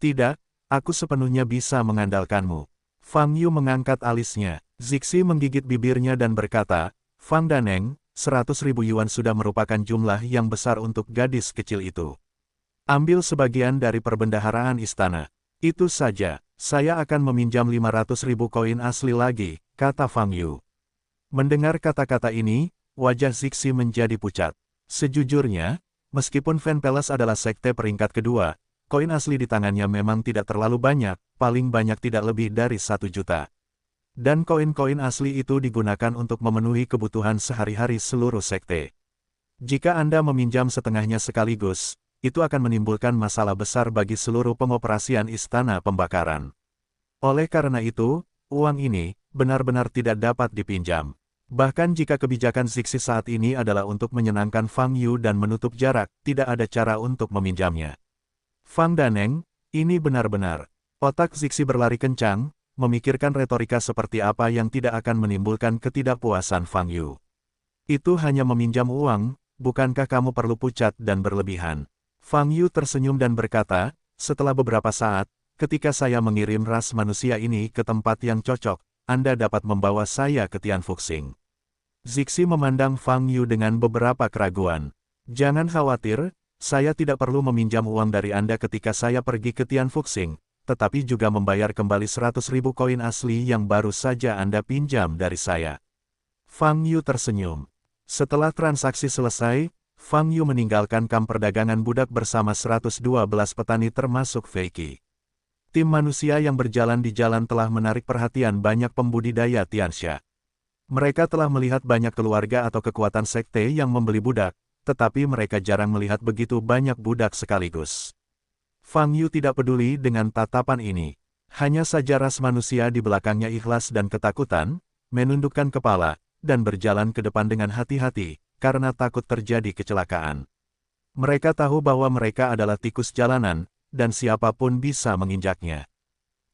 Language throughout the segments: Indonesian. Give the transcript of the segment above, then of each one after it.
Tidak, aku sepenuhnya bisa mengandalkanmu. Fang Yu mengangkat alisnya. Zixi menggigit bibirnya dan berkata, Fang Daneng, 100.000 yuan sudah merupakan jumlah yang besar untuk gadis kecil itu. Ambil sebagian dari perbendaharaan istana. Itu saja, saya akan meminjam 500.000 koin asli lagi, kata Fang Yu. Mendengar kata-kata ini, wajah Zixi menjadi pucat. Sejujurnya, meskipun Fan Palace adalah sekte peringkat kedua, koin asli di tangannya memang tidak terlalu banyak, paling banyak tidak lebih dari 1 juta. Dan koin-koin asli itu digunakan untuk memenuhi kebutuhan sehari-hari seluruh sekte. Jika Anda meminjam setengahnya sekaligus, itu akan menimbulkan masalah besar bagi seluruh pengoperasian istana pembakaran. Oleh karena itu, uang ini benar-benar tidak dapat dipinjam. Bahkan jika kebijakan Zixi saat ini adalah untuk menyenangkan Fang Yu dan menutup jarak, tidak ada cara untuk meminjamnya. Fang Daneng, ini benar-benar. Otak Zixi berlari kencang, memikirkan retorika seperti apa yang tidak akan menimbulkan ketidakpuasan Fang Yu. Itu hanya meminjam uang, bukankah kamu perlu pucat dan berlebihan? Fang Yu tersenyum dan berkata, setelah beberapa saat, ketika saya mengirim ras manusia ini ke tempat yang cocok, Anda dapat membawa saya ke Tianfuxing. Zixi memandang Fang Yu dengan beberapa keraguan. Jangan khawatir, saya tidak perlu meminjam uang dari Anda ketika saya pergi ke Tianfuxing, tetapi juga membayar kembali 100.000 koin asli yang baru saja Anda pinjam dari saya. Fang Yu tersenyum. Setelah transaksi selesai, Fang Yu meninggalkan kamp perdagangan budak bersama 112 petani termasuk Fei Qi. Tim manusia yang berjalan di jalan telah menarik perhatian banyak pembudidaya Tianxia. Mereka telah melihat banyak keluarga atau kekuatan sekte yang membeli budak, tetapi mereka jarang melihat begitu banyak budak sekaligus. Fang Yu tidak peduli dengan tatapan ini. Hanya saja ras manusia di belakangnya ikhlas dan ketakutan, menundukkan kepala, dan berjalan ke depan dengan hati-hati, karena takut terjadi kecelakaan. Mereka tahu bahwa mereka adalah tikus jalanan, dan siapapun bisa menginjaknya.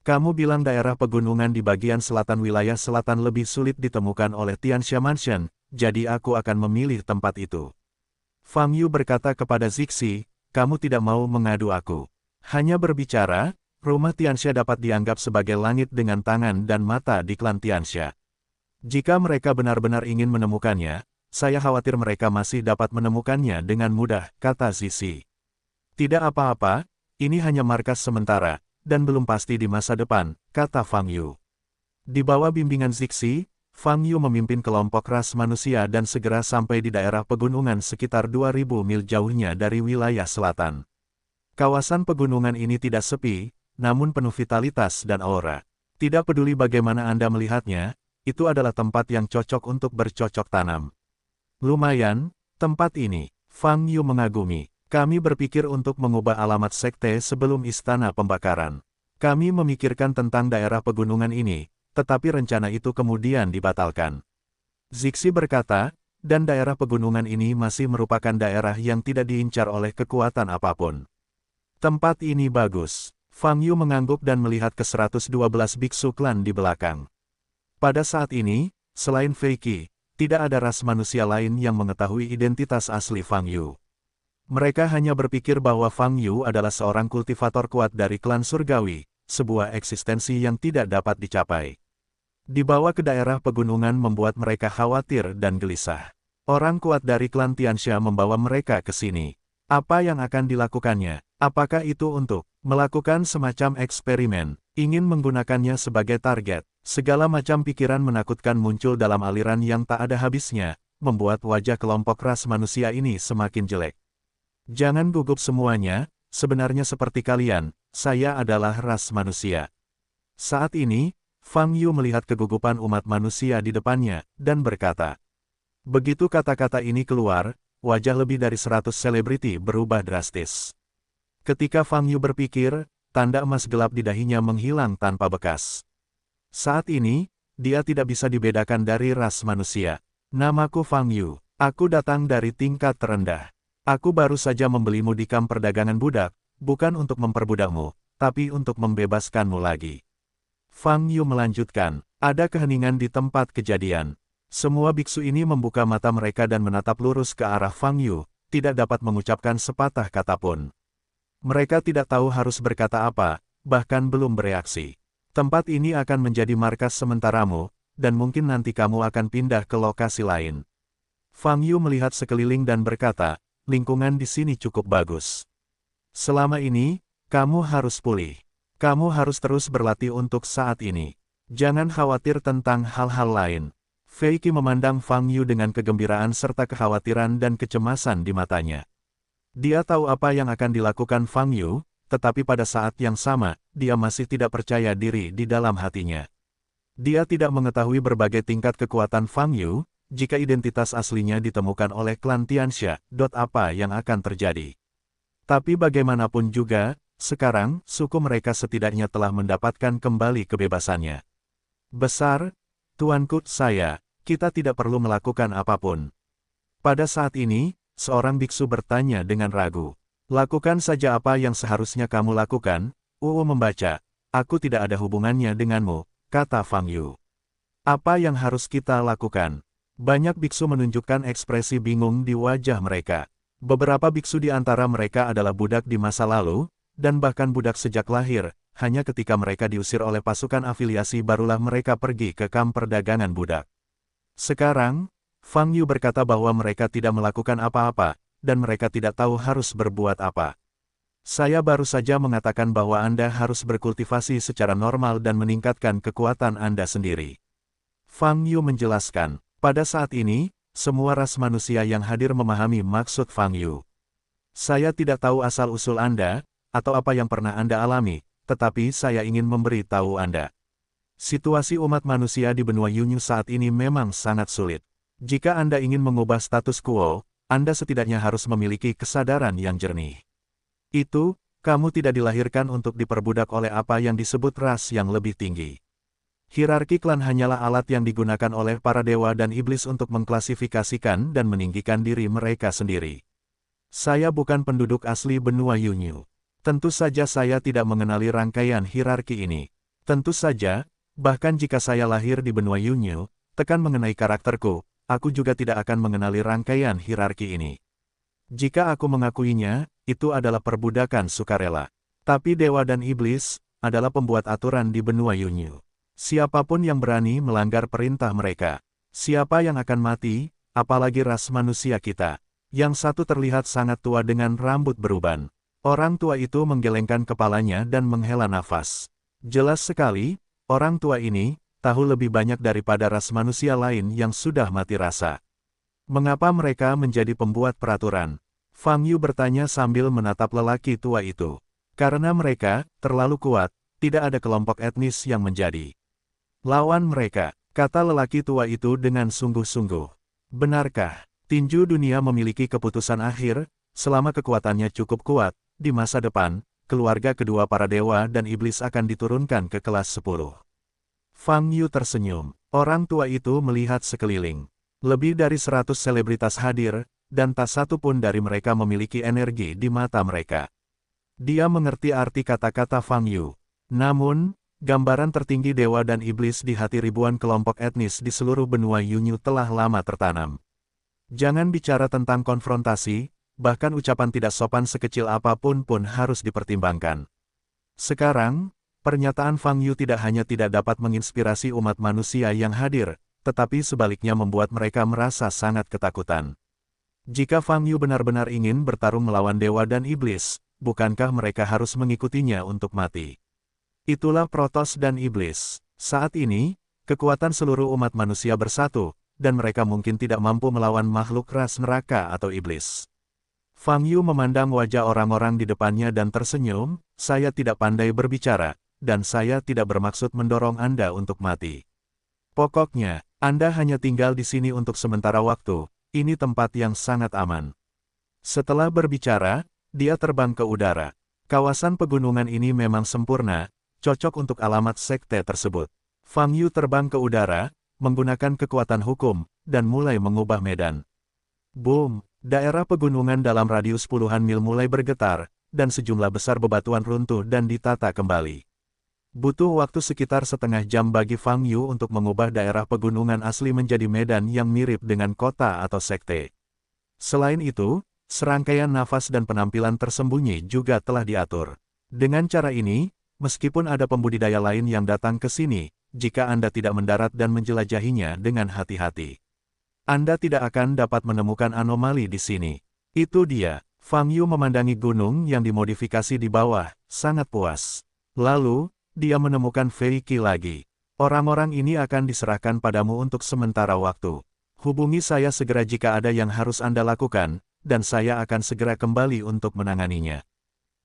Kamu bilang daerah pegunungan di bagian selatan wilayah selatan lebih sulit ditemukan oleh Tianxia Mansion, jadi aku akan memilih tempat itu. Fang Yu berkata kepada Zixi, kamu tidak mau mengadu aku. Hanya berbicara, rumah Tianxia dapat dianggap sebagai langit dengan tangan dan mata di klan Tianxia. Jika mereka benar-benar ingin menemukannya, saya khawatir mereka masih dapat menemukannya dengan mudah, kata Zixi. Tidak apa-apa, ini hanya markas sementara, dan belum pasti di masa depan, kata Fang Yu. Di bawah bimbingan Zixi, Fang Yu memimpin kelompok ras manusia dan segera sampai di daerah pegunungan sekitar 2000 mil jauhnya dari wilayah selatan. Kawasan pegunungan ini tidak sepi, namun penuh vitalitas dan aura. Tidak peduli bagaimana Anda melihatnya, itu adalah tempat yang cocok untuk bercocok tanam. Lumayan, tempat ini, Fang Yu mengagumi. Kami berpikir untuk mengubah alamat sekte sebelum istana pembakaran. Kami memikirkan tentang daerah pegunungan ini, tetapi rencana itu kemudian dibatalkan. Zixi berkata, dan daerah pegunungan ini masih merupakan daerah yang tidak diincar oleh kekuatan apapun. Tempat ini bagus. Fang Yu mengangguk dan melihat ke 112 biksu klan di belakang. Pada saat ini, selain Fei Qi, tidak ada ras manusia lain yang mengetahui identitas asli Fang Yu. Mereka hanya berpikir bahwa Fang Yu adalah seorang kultivator kuat dari klan surgawi, sebuah eksistensi yang tidak dapat dicapai. Dibawa ke daerah pegunungan membuat mereka khawatir dan gelisah. Orang kuat dari klan Tianxia membawa mereka ke sini. Apa yang akan dilakukannya? Apakah itu untuk melakukan semacam eksperimen, ingin menggunakannya sebagai target? Segala macam pikiran menakutkan muncul dalam aliran yang tak ada habisnya, membuat wajah kelompok ras manusia ini semakin jelek. Jangan gugup semuanya, sebenarnya seperti kalian, saya adalah ras manusia. Saat ini, Fang Yu melihat kegugupan umat manusia di depannya, dan berkata. Begitu kata-kata ini keluar, wajah lebih dari 100 selebriti berubah drastis. Ketika Fang Yu berpikir, tanda emas gelap di dahinya menghilang tanpa bekas. Saat ini, dia tidak bisa dibedakan dari ras manusia. Namaku Fang Yu, aku datang dari tingkat terendah. Aku baru saja membelimu di kamp perdagangan budak, bukan untuk memperbudakmu, tapi untuk membebaskanmu lagi. Fang Yu melanjutkan, ada keheningan di tempat kejadian. Semua biksu ini membuka mata mereka dan menatap lurus ke arah Fang Yu, tidak dapat mengucapkan sepatah kata pun. Mereka tidak tahu harus berkata apa, bahkan belum bereaksi. Tempat ini akan menjadi markas sementaramu, dan mungkin nanti kamu akan pindah ke lokasi lain. Fang Yu melihat sekeliling dan berkata, lingkungan di sini cukup bagus. Selama ini, kamu harus pulih. Kamu harus terus berlatih untuk saat ini. Jangan khawatir tentang hal-hal lain. Fei Qi memandang Fang Yu dengan kegembiraan serta kekhawatiran dan kecemasan di matanya. Dia tahu apa yang akan dilakukan Fang Yu, tetapi pada saat yang sama, dia masih tidak percaya diri di dalam hatinya. Dia tidak mengetahui berbagai tingkat kekuatan Fang Yu, jika identitas aslinya ditemukan oleh klan Tianxia, apa yang akan terjadi. Tapi bagaimanapun juga, sekarang, suku mereka setidaknya telah mendapatkan kembali kebebasannya. Besar, tuanku, kita tidak perlu melakukan apapun. Pada saat ini, seorang biksu bertanya dengan ragu. Lakukan saja apa yang seharusnya kamu lakukan, membaca. Aku tidak ada hubungannya denganmu, kata Fang Yu. Apa yang harus kita lakukan? Banyak biksu menunjukkan ekspresi bingung di wajah mereka. Beberapa biksu di antara mereka adalah budak di masa lalu, dan bahkan budak sejak lahir, hanya ketika mereka diusir oleh pasukan afiliasi barulah mereka pergi ke kamp perdagangan budak. Sekarang, Fang Yu berkata bahwa mereka tidak melakukan apa-apa, dan mereka tidak tahu harus berbuat apa. Saya baru saja mengatakan bahwa Anda harus berkultivasi secara normal dan meningkatkan kekuatan Anda sendiri. Fang Yu menjelaskan, pada saat ini, semua ras manusia yang hadir memahami maksud Fang Yu. Saya tidak tahu asal-usul Anda, atau apa yang pernah Anda alami, tetapi saya ingin memberi tahu Anda. Situasi umat manusia di benua Yunyu saat ini memang sangat sulit. Jika Anda ingin mengubah status quo, Anda setidaknya harus memiliki kesadaran yang jernih. Itu, kamu tidak dilahirkan untuk diperbudak oleh apa yang disebut ras yang lebih tinggi. Hierarki klan hanyalah alat yang digunakan oleh para dewa dan iblis untuk mengklasifikasikan dan meninggikan diri mereka sendiri. Saya bukan penduduk asli benua Yunyu. Tentu saja saya tidak mengenali rangkaian hierarki ini. Tentu saja, bahkan jika saya lahir di benua Yunyu, tekan mengenai karakterku, aku juga tidak akan mengenali rangkaian hierarki ini. Jika aku mengakuinya, itu adalah perbudakan sukarela. Tapi dewa dan iblis adalah pembuat aturan di benua Yunyu. Siapapun yang berani melanggar perintah mereka, siapa yang akan mati, apalagi ras manusia kita. Yang satu terlihat sangat tua dengan rambut beruban. Orang tua itu menggelengkan kepalanya dan menghela nafas. Jelas sekali, orang tua ini tahu lebih banyak daripada ras manusia lain yang sudah mati rasa. Mengapa mereka menjadi pembuat peraturan? Fang Yu bertanya sambil menatap lelaki tua itu. Karena mereka terlalu kuat, tidak ada kelompok etnis yang menjadi lawan mereka, kata lelaki tua itu dengan sungguh-sungguh. Benarkah, tinju dunia memiliki keputusan akhir, selama kekuatannya cukup kuat, di masa depan, keluarga kedua para dewa dan iblis akan diturunkan ke kelas 10. Fang Yu tersenyum. Orang tua itu melihat sekeliling. Lebih dari 100 selebritas hadir, dan tak satu pun dari mereka memiliki energi di mata mereka. Dia mengerti arti kata-kata Fang Yu. Namun, gambaran tertinggi dewa dan iblis di hati ribuan kelompok etnis di seluruh benua Yunyu telah lama tertanam. Jangan bicara tentang konfrontasi, bahkan ucapan tidak sopan sekecil apapun pun harus dipertimbangkan. Sekarang, pernyataan Fang Yu tidak hanya tidak dapat menginspirasi umat manusia yang hadir, tetapi sebaliknya membuat mereka merasa sangat ketakutan. Jika Fang Yu benar-benar ingin bertarung melawan dewa dan iblis, bukankah mereka harus mengikutinya untuk mati? Itulah Protoss dan iblis. Saat ini, kekuatan seluruh umat manusia bersatu, dan mereka mungkin tidak mampu melawan makhluk ras neraka atau iblis. Fang Yu memandang wajah orang-orang di depannya dan tersenyum, saya tidak pandai berbicara, dan saya tidak bermaksud mendorong Anda untuk mati. Pokoknya, Anda hanya tinggal di sini untuk sementara waktu, ini tempat yang sangat aman. Setelah berbicara, dia terbang ke udara. Kawasan pegunungan ini memang sempurna, cocok untuk alamat sekte tersebut. Fang Yu terbang ke udara, menggunakan kekuatan hukum, dan mulai mengubah medan. Boom! Daerah pegunungan dalam radius puluhan mil mulai bergetar, dan sejumlah besar bebatuan runtuh dan ditata kembali. Butuh waktu sekitar setengah jam bagi Fang Yu untuk mengubah daerah pegunungan asli menjadi medan yang mirip dengan kota atau sekte. Selain itu, serangkaian nafas dan penampilan tersembunyi juga telah diatur. Dengan cara ini, meskipun ada pembudidaya lain yang datang ke sini, jika Anda tidak mendarat dan menjelajahinya dengan hati-hati, Anda tidak akan dapat menemukan anomali di sini. Itu dia. Fang Yu memandangi gunung yang dimodifikasi di bawah, sangat puas. Lalu, dia menemukan Fei Qi lagi. Orang-orang ini akan diserahkan padamu untuk sementara waktu. Hubungi saya segera jika ada yang harus Anda lakukan, dan saya akan segera kembali untuk menanganinya.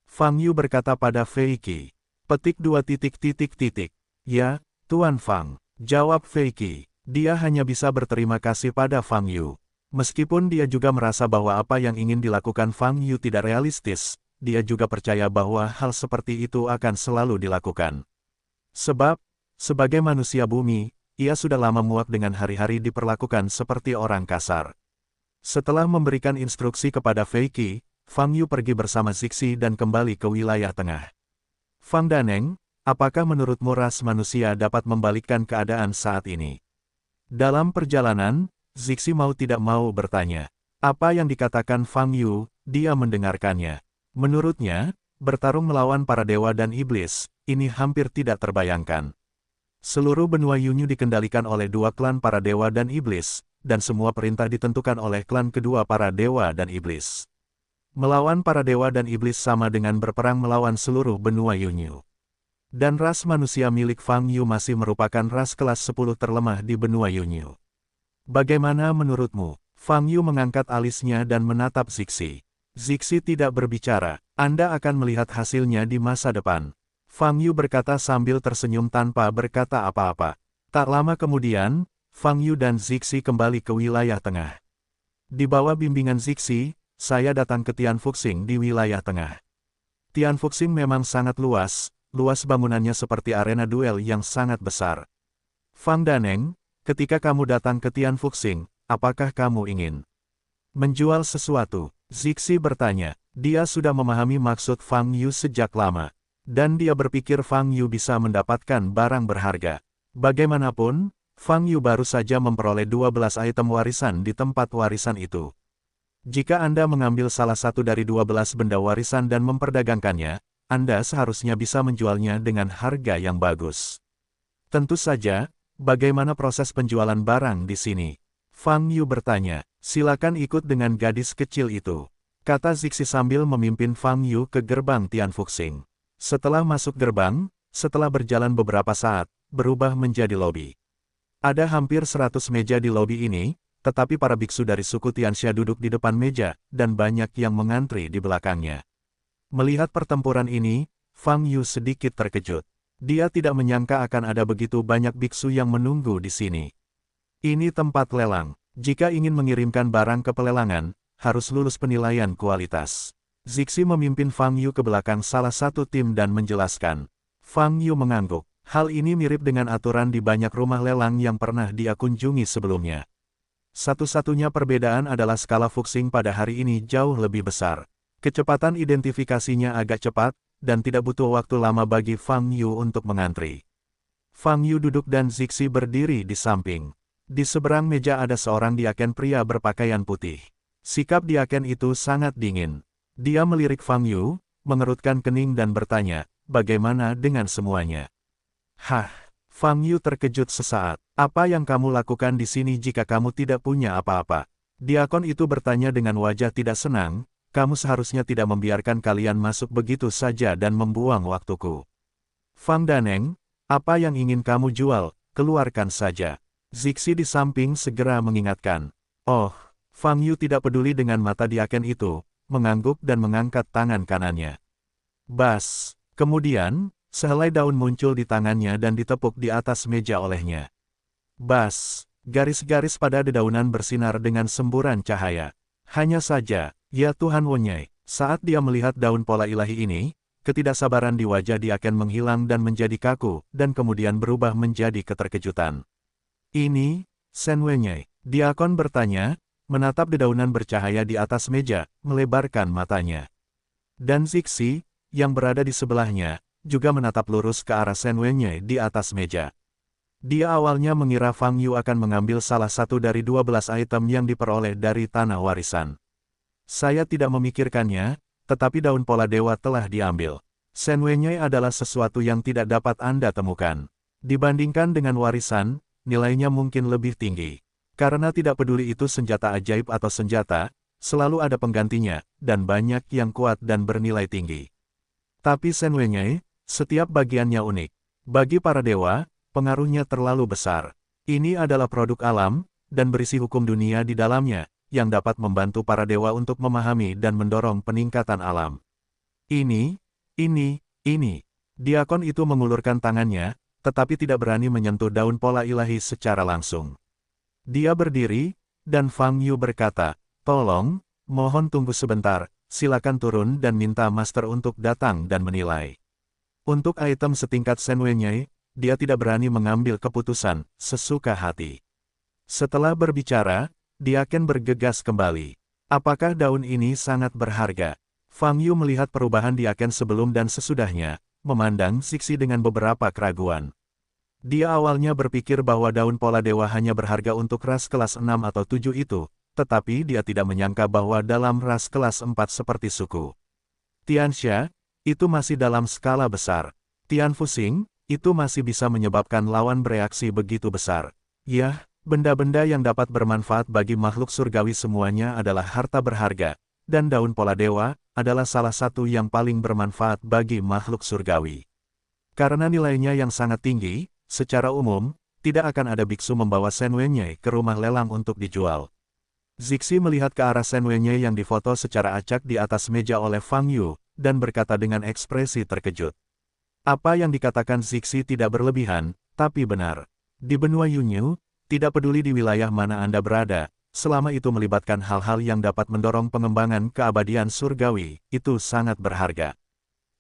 Fang Yu berkata pada Fei Qi. Petik 2 titik titik titik. Ya, Tuan Fang, jawab Fei Qi. Dia hanya bisa berterima kasih pada Fang Yu. Meskipun dia juga merasa bahwa apa yang ingin dilakukan Fang Yu tidak realistis, dia juga percaya bahwa hal seperti itu akan selalu dilakukan. Sebab, sebagai manusia bumi, ia sudah lama muak dengan hari-hari diperlakukan seperti orang kasar. Setelah memberikan instruksi kepada Fei Qi, Fang Yu pergi bersama Zixi dan kembali ke wilayah tengah. Fang Daneng, apakah menurutmu ras manusia dapat membalikkan keadaan saat ini? Dalam perjalanan, Zixi mau tidak mau bertanya. Apa yang dikatakan Fang Yu, dia mendengarkannya. Menurutnya, bertarung melawan para dewa dan iblis, ini hampir tidak terbayangkan. Seluruh benua Yunyu dikendalikan oleh dua klan para dewa dan iblis, dan semua perintah ditentukan oleh klan kedua para dewa dan iblis. Melawan para dewa dan iblis sama dengan berperang melawan seluruh benua Yunyu. Dan ras manusia milik Fang Yu masih merupakan ras kelas 10 terlemah di benua Yunyu. Bagaimana menurutmu? Fang Yu mengangkat alisnya dan menatap Zixi. Zixi tidak berbicara, Anda akan melihat hasilnya di masa depan. Fang Yu berkata sambil tersenyum tanpa berkata apa-apa. Tak lama kemudian, Fang Yu dan Zixi kembali ke wilayah tengah. Di bawah bimbingan Zixi, saya datang ke Tianfuxing di wilayah tengah. Tianfuxing memang sangat luas bangunannya seperti arena duel yang sangat besar. Fang Daneng, ketika kamu datang ke Tianfuxing, apakah kamu ingin menjual sesuatu? Zixi bertanya. Dia sudah memahami maksud Fang Yu sejak lama. Dan dia berpikir Fang Yu bisa mendapatkan barang berharga. Bagaimanapun, Fang Yu baru saja memperoleh 12 item warisan di tempat warisan itu. Jika Anda mengambil salah satu dari 12 benda warisan dan memperdagangkannya, Anda seharusnya bisa menjualnya dengan harga yang bagus. Tentu saja, bagaimana proses penjualan barang di sini? Fang Yu bertanya. Silakan ikut dengan gadis kecil itu, kata Zixi sambil memimpin Fang Yu ke gerbang Tianfuxing. Setelah masuk gerbang, setelah berjalan beberapa saat, berubah menjadi lobi. Ada hampir 100 meja di lobi ini, tetapi para biksu dari suku Tianxia duduk di depan meja, dan banyak yang mengantri di belakangnya. Melihat pertempuran ini, Fang Yu sedikit terkejut. Dia tidak menyangka akan ada begitu banyak biksu yang menunggu di sini. Ini tempat lelang. Jika ingin mengirimkan barang ke pelelangan, harus lulus penilaian kualitas. Zixi memimpin Fang Yu ke belakang salah satu tim dan menjelaskan. Fang Yu mengangguk. Hal ini mirip dengan aturan di banyak rumah lelang yang pernah dia kunjungi sebelumnya. Satu-satunya perbedaan adalah skala Fuxing pada hari ini jauh lebih besar. Kecepatan identifikasinya agak cepat, dan tidak butuh waktu lama bagi Fang Yu untuk mengantri. Fang Yu duduk dan Zixi berdiri di samping. Di seberang meja ada seorang diaken pria berpakaian putih. Sikap diaken itu sangat dingin. Dia melirik Fang Yu, mengerutkan kening dan bertanya, bagaimana dengan semuanya? Hah, Fang Yu terkejut sesaat. Apa yang kamu lakukan di sini jika kamu tidak punya apa-apa? Diakon itu bertanya dengan wajah tidak senang, kamu seharusnya tidak membiarkan kalian masuk begitu saja dan membuang waktuku. Fang Daneng, apa yang ingin kamu jual, keluarkan saja. Zixi di samping segera mengingatkan. Oh, Fang Yu tidak peduli dengan mata diaken itu, mengangguk dan mengangkat tangan kanannya. Bas, kemudian, sehelai daun muncul di tangannya dan ditepuk di atas meja olehnya. Bas, garis-garis pada dedaunan bersinar dengan semburan cahaya. Hanya saja, ya Tuhan Wonyai, saat dia melihat daun pola ilahi ini, ketidaksabaran di wajah diaken menghilang dan menjadi kaku, dan kemudian berubah menjadi keterkejutan. Ini, Sen Wenyai, diakon bertanya, menatap dedaunan bercahaya di atas meja, melebarkan matanya. Dan Zixi, yang berada di sebelahnya, juga menatap lurus ke arah Sen Wenyai di atas meja. Dia awalnya mengira Fang Yu akan mengambil salah satu dari 12 item yang diperoleh dari tanah warisan. Saya tidak memikirkannya, tetapi daun pola dewa telah diambil. Shen Wenyai adalah sesuatu yang tidak dapat Anda temukan. Dibandingkan dengan warisan, nilainya mungkin lebih tinggi. Karena tidak peduli itu senjata ajaib atau senjata, selalu ada penggantinya, dan banyak yang kuat dan bernilai tinggi. Tapi Shen Wenyai, setiap bagiannya unik. Bagi para dewa, pengaruhnya terlalu besar. Ini adalah produk alam, dan berisi hukum dunia di dalamnya, yang dapat membantu para dewa untuk memahami dan mendorong peningkatan alam. Ini. Diakon itu mengulurkan tangannya, tetapi tidak berani menyentuh daun pola ilahi secara langsung. Dia berdiri, dan Fang Yu berkata, "Tolong, mohon tunggu sebentar, silakan turun dan minta master untuk datang dan menilai." Untuk item setingkat Shen Wenyai, dia tidak berani mengambil keputusan sesuka hati. Setelah berbicara, Diaken bergegas kembali. Apakah daun ini sangat berharga? Fang Yu melihat perubahan Diaken sebelum dan sesudahnya, memandang Zixi dengan beberapa keraguan. Dia awalnya berpikir bahwa daun pola dewa hanya berharga untuk ras kelas 6 atau 7 itu, tetapi dia tidak menyangka bahwa dalam ras kelas 4 seperti suku Tianxia, itu masih dalam skala besar. Tian Fuxing, itu masih bisa menyebabkan lawan bereaksi begitu besar. Yah, benda-benda yang dapat bermanfaat bagi makhluk surgawi semuanya adalah harta berharga, dan daun pola dewa adalah salah satu yang paling bermanfaat bagi makhluk surgawi. Karena nilainya yang sangat tinggi, secara umum, tidak akan ada biksu membawa Shen Wenyai ke rumah lelang untuk dijual. Zixi melihat ke arah Shen Wenyai yang difoto secara acak di atas meja oleh Fang Yu, dan berkata dengan ekspresi terkejut. Apa yang dikatakan Zixi tidak berlebihan, tapi benar. Di benua Yunyu, tidak peduli di wilayah mana Anda berada, selama itu melibatkan hal-hal yang dapat mendorong pengembangan keabadian surgawi, itu sangat berharga.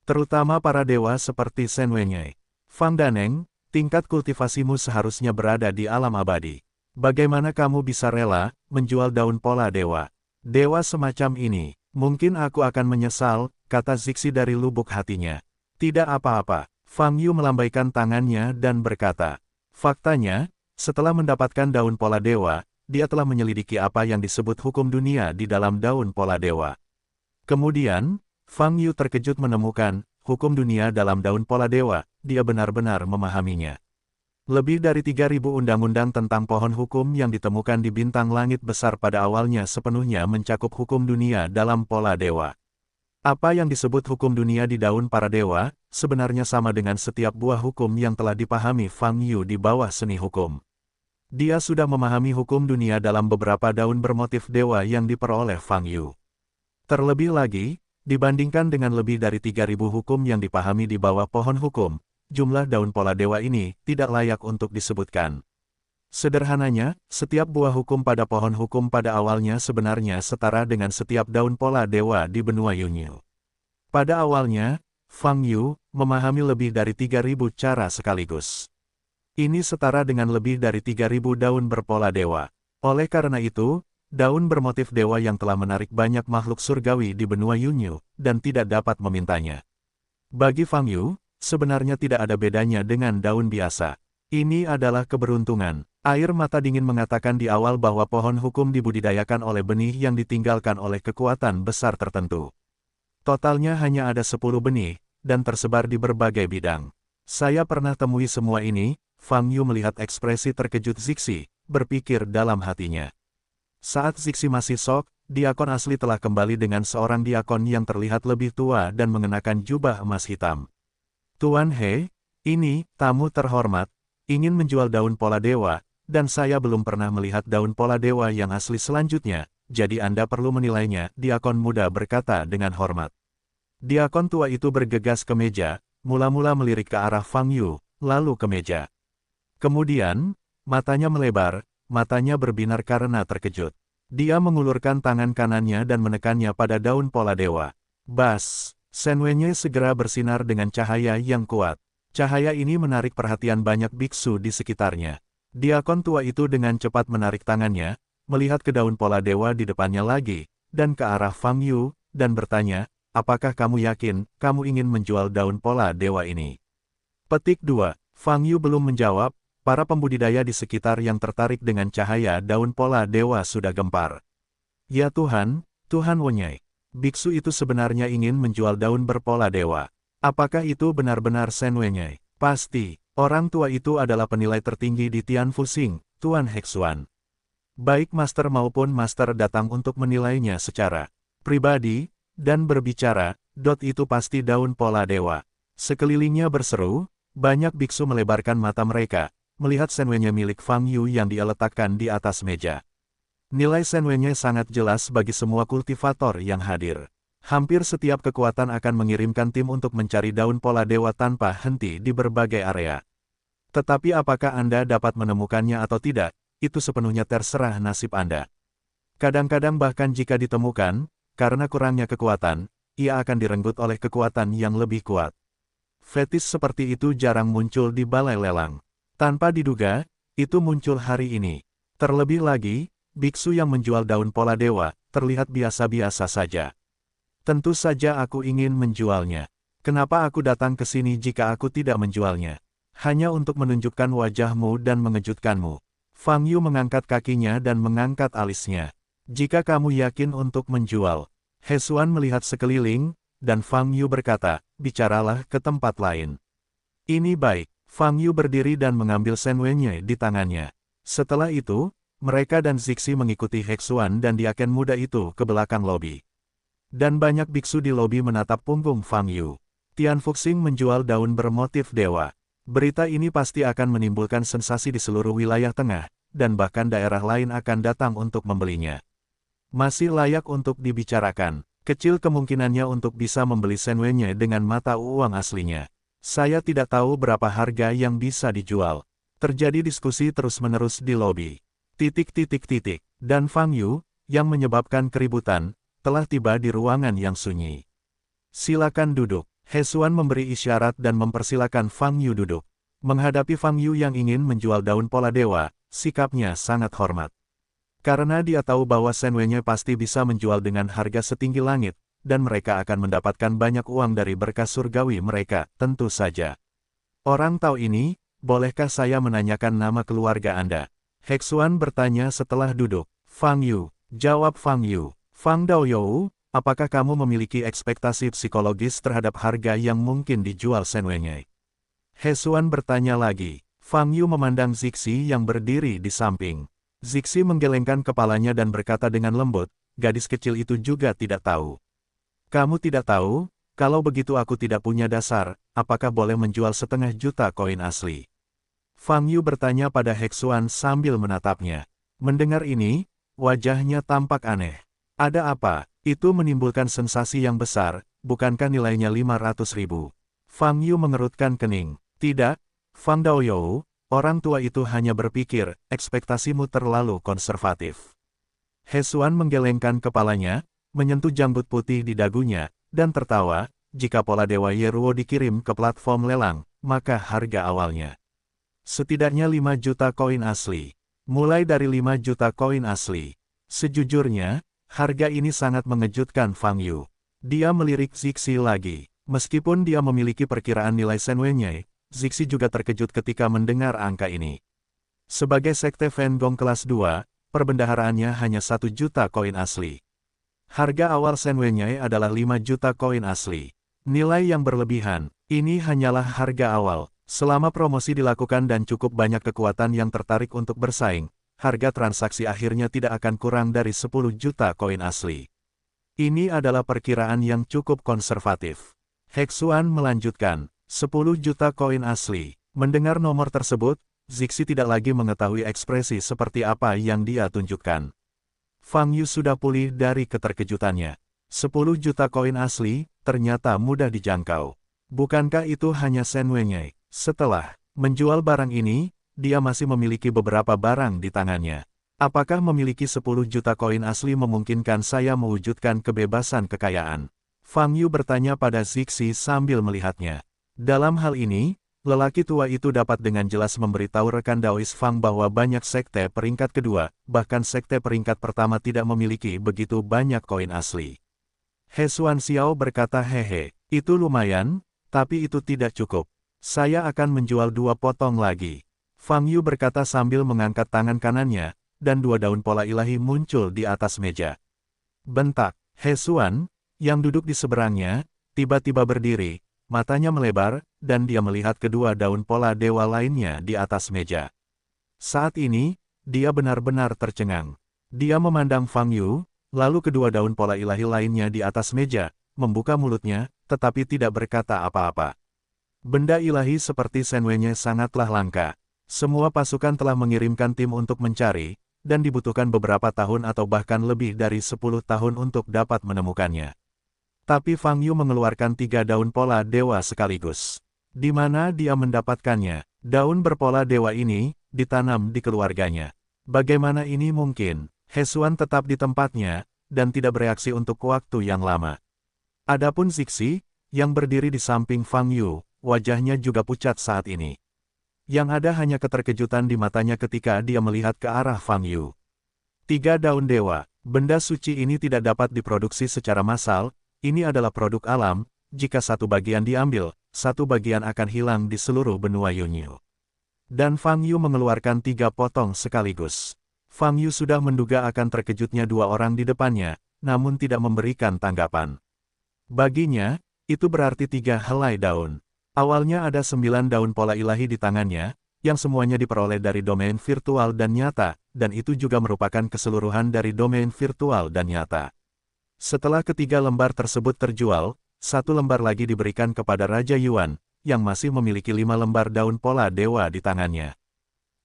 Terutama para dewa seperti Shen Wenyai. Fang Daneng, tingkat kultivasimu seharusnya berada di alam abadi. Bagaimana kamu bisa rela menjual daun pola dewa? Dewa semacam ini, mungkin aku akan menyesal, kata Zixi dari lubuk hatinya. Tidak apa-apa, Fang Yu melambaikan tangannya dan berkata. Faktanya, setelah mendapatkan daun pola dewa, dia telah menyelidiki apa yang disebut hukum dunia di dalam daun pola dewa. Kemudian, Fang Yu terkejut menemukan hukum dunia dalam daun pola dewa, dia benar-benar memahaminya. Lebih dari 3.000 undang-undang tentang pohon hukum yang ditemukan di bintang langit besar pada awalnya sepenuhnya mencakup hukum dunia dalam pola dewa. Apa yang disebut hukum dunia di daun para dewa, sebenarnya sama dengan setiap buah hukum yang telah dipahami Fang Yu di bawah seni hukum. Dia sudah memahami hukum dunia dalam beberapa daun bermotif dewa yang diperoleh Fang Yu. Terlebih lagi, dibandingkan dengan lebih dari 3.000 hukum yang dipahami di bawah pohon hukum, jumlah daun pola dewa ini tidak layak untuk disebutkan. Sederhananya, setiap buah hukum pada pohon hukum pada awalnya sebenarnya setara dengan setiap daun pola dewa di benua Yunyu. Pada awalnya, Fang Yu memahami lebih dari 3.000 cara sekaligus. Ini setara dengan lebih dari 3.000 daun berpola dewa. Oleh karena itu, daun bermotif dewa yang telah menarik banyak makhluk surgawi di benua Yunyu, dan tidak dapat memintanya. Bagi Fang Yu, sebenarnya tidak ada bedanya dengan daun biasa. Ini adalah keberuntungan. Air mata dingin mengatakan di awal bahwa pohon hukum dibudidayakan oleh benih yang ditinggalkan oleh kekuatan besar tertentu. Totalnya hanya ada 10 benih, dan tersebar di berbagai bidang. Saya pernah temui semua ini. Fang Yu melihat ekspresi terkejut Zixi, berpikir dalam hatinya. Saat Zixi masih sok, diakon asli telah kembali dengan seorang diakon yang terlihat lebih tua dan mengenakan jubah emas hitam. Tuan He, ini, tamu terhormat, ingin menjual daun pola dewa, dan saya belum pernah melihat daun pola dewa yang asli selanjutnya, jadi Anda perlu menilainya, diakon muda berkata dengan hormat. Diakon tua itu bergegas ke meja, mula-mula melirik ke arah Fang Yu, lalu ke meja. Kemudian, matanya melebar, matanya berbinar karena terkejut. Dia mengulurkan tangan kanannya dan menekannya pada daun pola dewa. Bas, Shen Wenyai segera bersinar dengan cahaya yang kuat. Cahaya ini menarik perhatian banyak biksu di sekitarnya. Diakon tua itu dengan cepat menarik tangannya, melihat ke daun pola dewa di depannya lagi, dan ke arah Fang Yu, dan bertanya, apakah kamu yakin, kamu ingin menjual daun pola dewa ini? Petik 2. Fang Yu belum menjawab. Para pembudidaya di sekitar yang tertarik dengan cahaya daun pola dewa sudah gempar. Ya Tuhan, Tuhan Wenyai, biksu itu sebenarnya ingin menjual daun berpola dewa. Apakah itu benar-benar Sen Wenyai? Pasti, orang tua itu adalah penilai tertinggi di Tian Fuxing, Tuan Hexuan. Baik master maupun master datang untuk menilainya secara pribadi, dan berbicara, itu pasti daun pola dewa. Sekelilingnya berseru, banyak biksu melebarkan mata mereka, melihat Sen Wenyai milik Fang Yu yang dia letakkan di atas meja. Nilai Sen Wenyai sangat jelas bagi semua kultivator yang hadir. Hampir setiap kekuatan akan mengirimkan tim untuk mencari daun pola dewa tanpa henti di berbagai area. Tetapi apakah Anda dapat menemukannya atau tidak, itu sepenuhnya terserah nasib Anda. Kadang-kadang bahkan jika ditemukan, karena kurangnya kekuatan, ia akan direnggut oleh kekuatan yang lebih kuat. Fetis seperti itu jarang muncul di balai lelang. Tanpa diduga, itu muncul hari ini. Terlebih lagi, biksu yang menjual daun pola dewa, terlihat biasa-biasa saja. Tentu saja aku ingin menjualnya. Kenapa aku datang ke sini jika aku tidak menjualnya? Hanya untuk menunjukkan wajahmu dan mengejutkanmu. Fang Yu mengangkat kakinya dan mengangkat alisnya. Jika kamu yakin untuk menjual. Hesuan melihat sekeliling, dan Fang Yu berkata, bicaralah ke tempat lain. Ini baik. Fang Yu berdiri dan mengambil Sen Wenyai di tangannya. Setelah itu, mereka dan Zixi mengikuti Hexuan dan diaken muda itu ke belakang lobi. Dan banyak biksu di lobi menatap punggung Fang Yu. Tian Fuxing menjual daun bermotif dewa. Berita ini pasti akan menimbulkan sensasi di seluruh wilayah tengah, dan bahkan daerah lain akan datang untuk membelinya. Masih layak untuk dibicarakan. Kecil kemungkinannya untuk bisa membeli Sen Wenyai dengan mata uang aslinya. Saya tidak tahu berapa harga yang bisa dijual. Terjadi diskusi terus-menerus di lobi. Dan Fang Yu, yang menyebabkan keributan, telah tiba di ruangan yang sunyi. Silakan duduk. Hesuan memberi isyarat dan mempersilakan Fang Yu duduk. Menghadapi Fang Yu yang ingin menjual daun pola dewa, sikapnya sangat hormat. Karena dia tahu bahwa Sen Wenyai pasti bisa menjual dengan harga setinggi langit, dan mereka akan mendapatkan banyak uang dari berkas surgawi mereka, tentu saja. Orang tahu ini, bolehkah saya menanyakan nama keluarga Anda? Hexuan bertanya setelah duduk. Fang Yu, jawab Fang Yu. Fang Daoyou, apakah kamu memiliki ekspektasi psikologis terhadap harga yang mungkin dijual Sen Wenyai? Hesuan bertanya lagi. Fang Yu memandang Zixi yang berdiri di samping. Zixi menggelengkan kepalanya dan berkata dengan lembut, gadis kecil itu juga tidak tahu. Kamu tidak tahu? Kalau begitu aku tidak punya dasar, apakah boleh menjual 1,5 juta koin asli? Fang Yu bertanya pada Hexuan sambil menatapnya. Mendengar ini, wajahnya tampak aneh. Ada apa? Itu menimbulkan sensasi yang besar, bukankah nilainya 500.000? Fang Yu mengerutkan kening. Tidak, Fang Daoyou, orang tua itu hanya berpikir, ekspektasimu terlalu konservatif. Hesuan menggelengkan kepalanya, menyentuh janggut putih di dagunya, dan tertawa, jika pola dewa Yeruo dikirim ke platform lelang, maka harga awalnya setidaknya 5 juta koin asli. Mulai dari 5 juta koin asli. Sejujurnya, harga ini sangat mengejutkan Fang Yu. Dia melirik Zixi lagi. Meskipun dia memiliki perkiraan nilai Sen Wenyai, Zixi juga terkejut ketika mendengar angka ini. Sebagai sekte Fan Gong kelas 2, perbendaharaannya hanya 1 juta koin asli. Harga awal Sen Wenyai adalah 5 juta koin asli. Nilai yang berlebihan, ini hanyalah harga awal. Selama promosi dilakukan dan cukup banyak kekuatan yang tertarik untuk bersaing, harga transaksi akhirnya tidak akan kurang dari 10 juta koin asli. Ini adalah perkiraan yang cukup konservatif. Hexuan melanjutkan, 10 juta koin asli. Mendengar nomor tersebut, Zixi tidak lagi mengetahui ekspresi seperti apa yang dia tunjukkan. Fang Yu sudah pulih dari keterkejutannya. 10 juta koin asli, ternyata mudah dijangkau. Bukankah itu hanya Sen Wenyai? Setelah menjual barang ini, dia masih memiliki beberapa barang di tangannya. Apakah memiliki 10 juta koin asli memungkinkan saya mewujudkan kebebasan kekayaan? Fang Yu bertanya pada Zixi sambil melihatnya. Dalam hal ini, lelaki tua itu dapat dengan jelas memberitahu rekan Daois Fang bahwa banyak sekte peringkat kedua, bahkan sekte peringkat pertama tidak memiliki begitu banyak koin asli. Hesuan Xiao berkata hehe, itu lumayan, tapi itu tidak cukup. Saya akan menjual 2 potong lagi. Fang Yu berkata sambil mengangkat tangan kanannya, dan 2 daun pola ilahi muncul di atas meja. Bentak, He Xuan, yang duduk di seberangnya, tiba-tiba berdiri, matanya melebar, dan dia melihat kedua daun pola dewa lainnya di atas meja. Saat ini, dia benar-benar tercengang. Dia memandang Fang Yu, lalu kedua daun pola ilahi lainnya di atas meja, membuka mulutnya, tetapi tidak berkata apa-apa. Benda ilahi seperti Senwei-nya sangatlah langka. Semua pasukan telah mengirimkan tim untuk mencari, dan dibutuhkan beberapa tahun atau bahkan lebih dari 10 tahun untuk dapat menemukannya. Tapi Fang Yu mengeluarkan 3 daun pola dewa sekaligus. Di mana dia mendapatkannya? Daun berpola dewa ini ditanam di keluarganya. Bagaimana ini mungkin? He Xuan tetap di tempatnya, dan tidak bereaksi untuk waktu yang lama. Adapun Zixi, yang berdiri di samping Fang Yu, wajahnya juga pucat saat ini. Yang ada hanya keterkejutan di matanya ketika dia melihat ke arah Fang Yu. 3 daun dewa, benda suci ini tidak dapat diproduksi secara massal, ini adalah produk alam, jika satu bagian diambil, satu bagian akan hilang di seluruh benua Yunyu. Dan Fang Yu mengeluarkan 3 potong sekaligus. Fang Yu sudah menduga akan terkejutnya 2 orang di depannya, namun tidak memberikan tanggapan. Baginya, itu berarti 3 helai daun. Awalnya ada 9 daun pola ilahi di tangannya, yang semuanya diperoleh dari domain virtual dan nyata, dan itu juga merupakan keseluruhan dari domain virtual dan nyata. Setelah ketiga lembar tersebut terjual, 1 lembar lagi diberikan kepada Raja Yuan, yang masih memiliki 5 lembar daun pola dewa di tangannya.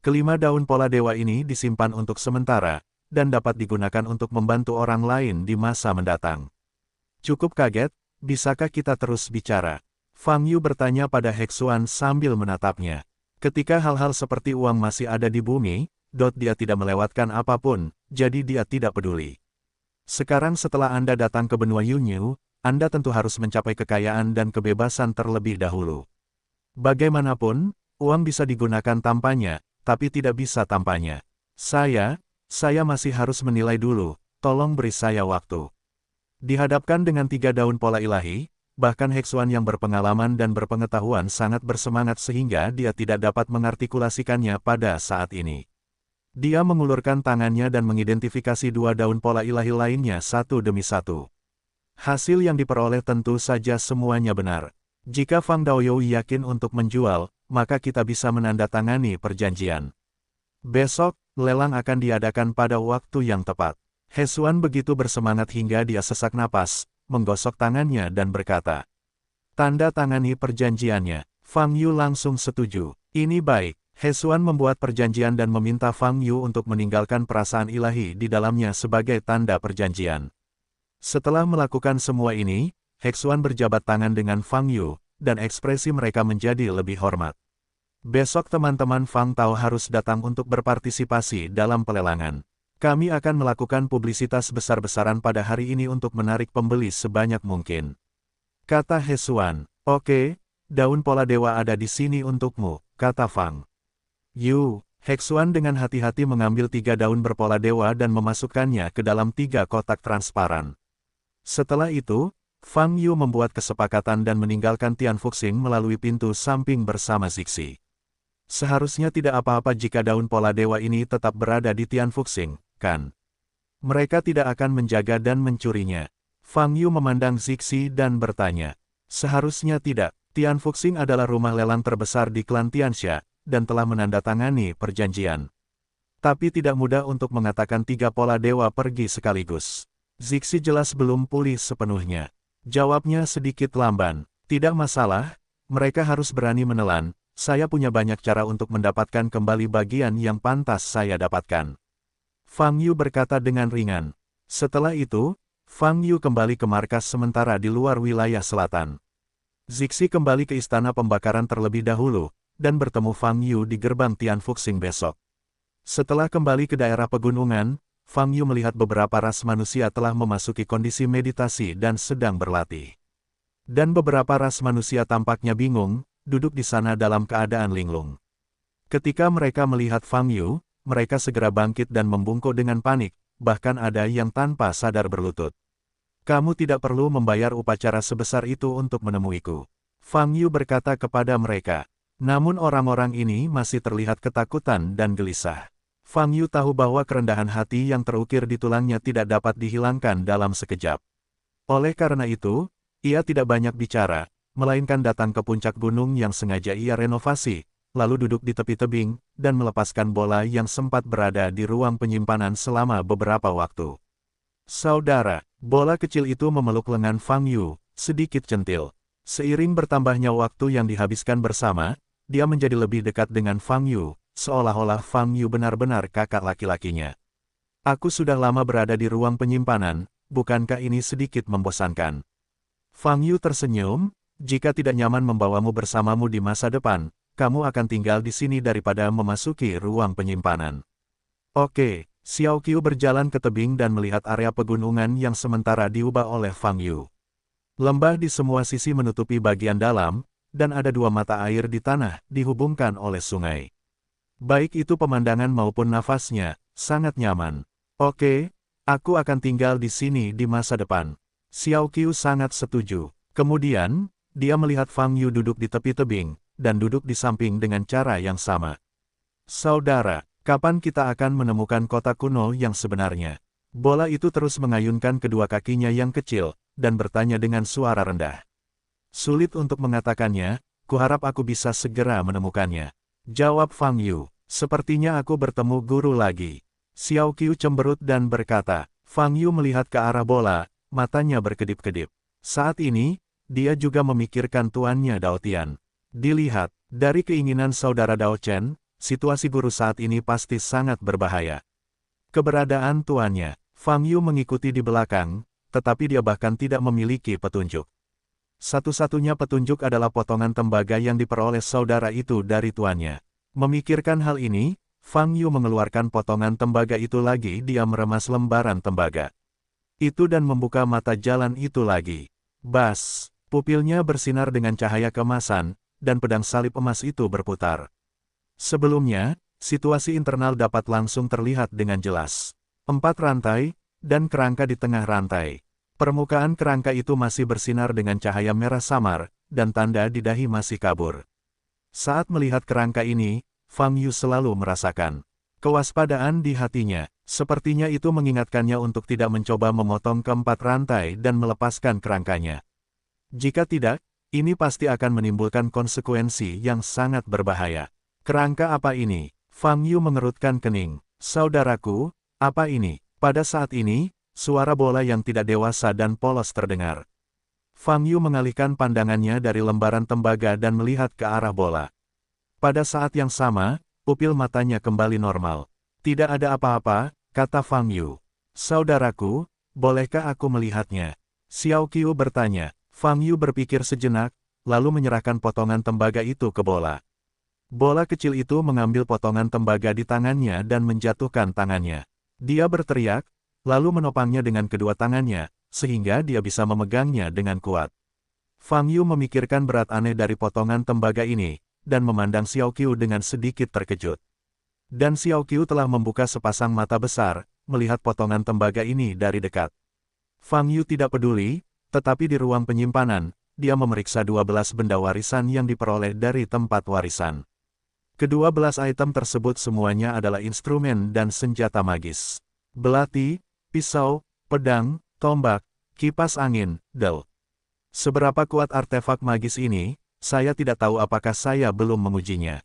Kelima daun pola dewa ini disimpan untuk sementara, dan dapat digunakan untuk membantu orang lain di masa mendatang. Cukup kaget, bisakah kita terus bicara? Fang Yu bertanya pada He Xuan sambil menatapnya. Ketika hal-hal seperti uang masih ada di bumi, dia tidak melewatkan apapun, jadi dia tidak peduli. Sekarang setelah Anda datang ke benua Yunyu, Anda tentu harus mencapai kekayaan dan kebebasan terlebih dahulu. Bagaimanapun, uang bisa digunakan tanpanya, tapi tidak bisa tanpanya. Saya masih harus menilai dulu, tolong beri saya waktu. Dihadapkan dengan 3 daun pola ilahi, bahkan He Xuan yang berpengalaman dan berpengetahuan sangat bersemangat sehingga dia tidak dapat mengartikulasikannya pada saat ini. Dia mengulurkan tangannya dan mengidentifikasi 2 daun pola ilahi lainnya satu demi satu. Hasil yang diperoleh tentu saja semuanya benar. Jika Fang Daoyou yakin untuk menjual, maka kita bisa menandatangani perjanjian. Besok, lelang akan diadakan pada waktu yang tepat. He Xuan begitu bersemangat hingga dia sesak napas, menggosok tangannya dan berkata, "Tanda tangani perjanjiannya." Fang Yu langsung setuju. Ini baik. He Xuan membuat perjanjian dan meminta Fang Yu untuk meninggalkan perasaan ilahi di dalamnya sebagai tanda perjanjian. Setelah melakukan semua ini, He Xuan berjabat tangan dengan Fang Yu, dan ekspresi mereka menjadi lebih hormat. Besok teman-teman Fang Tao harus datang untuk berpartisipasi dalam pelelangan. Kami akan melakukan publisitas besar-besaran pada hari ini untuk menarik pembeli sebanyak mungkin. Kata He Xuan. Oke, daun pola dewa ada di sini untukmu, kata Fang Yu. He Xuan dengan hati-hati mengambil 3 daun berpola dewa dan memasukkannya ke dalam 3 kotak transparan. Setelah itu, Fang Yu membuat kesepakatan dan meninggalkan Tian Fuxing melalui pintu samping bersama Zixi. Seharusnya tidak apa-apa jika daun pola dewa ini tetap berada di Tian Fuxing, kan? Mereka tidak akan menjaga dan mencurinya. Fang Yu memandang Zixi dan bertanya. Seharusnya tidak. Tian Fuxing adalah rumah lelang terbesar di klan Tianxia, dan telah menandatangani perjanjian. Tapi tidak mudah untuk mengatakan 3 pola dewa pergi sekaligus. Zixi jelas belum pulih sepenuhnya. Jawabnya sedikit lamban. Tidak masalah, mereka harus berani menelan. Saya punya banyak cara untuk mendapatkan kembali bagian yang pantas saya dapatkan. Fang Yu berkata dengan ringan. Setelah itu, Fang Yu kembali ke markas sementara di luar wilayah selatan. Zixi kembali ke istana pembakaran terlebih dahulu, dan bertemu Fang Yu di gerbang Tian Fuxing besok. Setelah kembali ke daerah pegunungan, Fang Yu melihat beberapa ras manusia telah memasuki kondisi meditasi dan sedang berlatih. Dan beberapa ras manusia tampaknya bingung, duduk di sana dalam keadaan linglung. Ketika mereka melihat Fang Yu, mereka segera bangkit dan membungkuk dengan panik, bahkan ada yang tanpa sadar berlutut. Kamu tidak perlu membayar upacara sebesar itu untuk menemuiku. Fang Yu berkata kepada mereka. Namun orang-orang ini masih terlihat ketakutan dan gelisah. Fang Yu tahu bahwa kerendahan hati yang terukir di tulangnya tidak dapat dihilangkan dalam sekejap. Oleh karena itu, ia tidak banyak bicara, melainkan datang ke puncak gunung yang sengaja ia renovasi, lalu duduk di tepi tebing, dan melepaskan bola yang sempat berada di ruang penyimpanan selama beberapa waktu. Saudara, bola kecil itu memeluk lengan Fang Yu, sedikit centil. Seiring bertambahnya waktu yang dihabiskan bersama, dia menjadi lebih dekat dengan Fang Yu, seolah-olah Fang Yu benar-benar kakak laki-lakinya. Aku sudah lama berada di ruang penyimpanan, bukankah ini sedikit membosankan? Fang Yu tersenyum, jika tidak nyaman membawamu bersamamu di masa depan, kamu akan tinggal di sini daripada memasuki ruang penyimpanan. Oke, Xiao Qiu berjalan ke tebing dan melihat area pegunungan yang sementara diubah oleh Fang Yu. Lembah di semua sisi menutupi bagian dalam, dan ada dua mata air di tanah dihubungkan oleh sungai. Baik itu pemandangan maupun nafasnya, sangat nyaman. Oke, aku akan tinggal di sini di masa depan. Xiao Qiu sangat setuju. Kemudian, dia melihat Fang Yu duduk di tepi tebing, dan duduk di samping dengan cara yang sama. Saudara, kapan kita akan menemukan kota kuno yang sebenarnya? Bola itu terus mengayunkan kedua kakinya yang kecil, dan bertanya dengan suara rendah. Sulit untuk mengatakannya, kuharap aku bisa segera menemukannya. Jawab Fang Yu, sepertinya aku bertemu guru lagi. Xiao Qiu cemberut dan berkata. Fang Yu melihat ke arah bola, matanya berkedip-kedip. Saat ini, dia juga memikirkan tuannya Dao Tian. Dilihat, dari keinginan saudara Dao Chen, situasi guru saat ini pasti sangat berbahaya. Keberadaan tuannya, Fang Yu mengikuti di belakang, tetapi dia bahkan tidak memiliki petunjuk. Satu-satunya petunjuk adalah potongan tembaga yang diperoleh saudara itu dari tuannya. Memikirkan hal ini, Fang Yu mengeluarkan potongan tembaga itu lagi, dia meremas lembaran tembaga itu dan membuka mata jalan itu lagi. Bas, pupilnya bersinar dengan cahaya keemasan, dan pedang salib emas itu berputar. Sebelumnya, situasi internal dapat langsung terlihat dengan jelas. 4 rantai, dan kerangka di tengah rantai. Permukaan kerangka itu masih bersinar dengan cahaya merah samar, dan tanda di dahi masih kabur. Saat melihat kerangka ini, Fang Yu selalu merasakan kewaspadaan di hatinya. Sepertinya itu mengingatkannya untuk tidak mencoba memotong keempat rantai dan melepaskan kerangkanya. Jika tidak, ini pasti akan menimbulkan konsekuensi yang sangat berbahaya. Kerangka apa ini? Fang Yu mengerutkan kening. Saudaraku, apa ini? Pada saat ini, suara bola yang tidak dewasa dan polos terdengar. Fang Yu mengalihkan pandangannya dari lembaran tembaga dan melihat ke arah bola. Pada saat yang sama, pupil matanya kembali normal. Tidak ada apa-apa, kata Fang Yu. Saudaraku, bolehkah aku melihatnya? Xiao Qiu bertanya. Fang Yu berpikir sejenak, lalu menyerahkan potongan tembaga itu ke bola. Bola kecil itu mengambil potongan tembaga di tangannya dan menjatuhkan tangannya. Dia berteriak, lalu menopangnya dengan kedua tangannya, sehingga dia bisa memegangnya dengan kuat. Fang Yu memikirkan berat aneh dari potongan tembaga ini, dan memandang Xiao Qiu dengan sedikit terkejut. Dan Xiao Qiu telah membuka sepasang mata besar, melihat potongan tembaga ini dari dekat. Fang Yu tidak peduli, tetapi di ruang penyimpanan, dia memeriksa 12 benda warisan yang diperoleh dari tempat warisan. Kedua belas item tersebut semuanya adalah instrumen dan senjata magis. Belati, pisau, pedang, tombak, kipas angin, del. Seberapa kuat artefak magis ini, saya tidak tahu apakah saya belum mengujinya.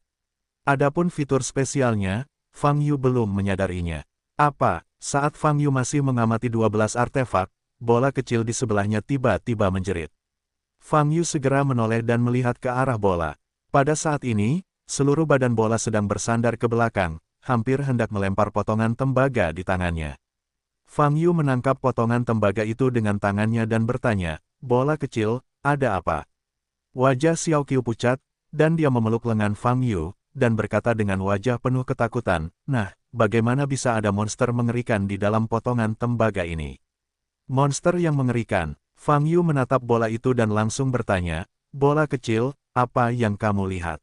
Adapun fitur spesialnya, Fang Yu belum menyadarinya. Apa? Saat Fang Yu masih mengamati 12 artefak, bola kecil di sebelahnya tiba-tiba menjerit. Fang Yu segera menoleh dan melihat ke arah bola. Pada saat ini, seluruh badan bola sedang bersandar ke belakang, hampir hendak melempar potongan tembaga di tangannya. Fang Yu menangkap potongan tembaga itu dengan tangannya dan bertanya, bola kecil, ada apa? Wajah Xiao Qiu pucat, dan dia memeluk lengan Fang Yu, dan berkata dengan wajah penuh ketakutan, nah, bagaimana bisa ada monster mengerikan di dalam potongan tembaga ini? Monster yang mengerikan. Fang Yu menatap bola itu dan langsung bertanya, bola kecil, apa yang kamu lihat?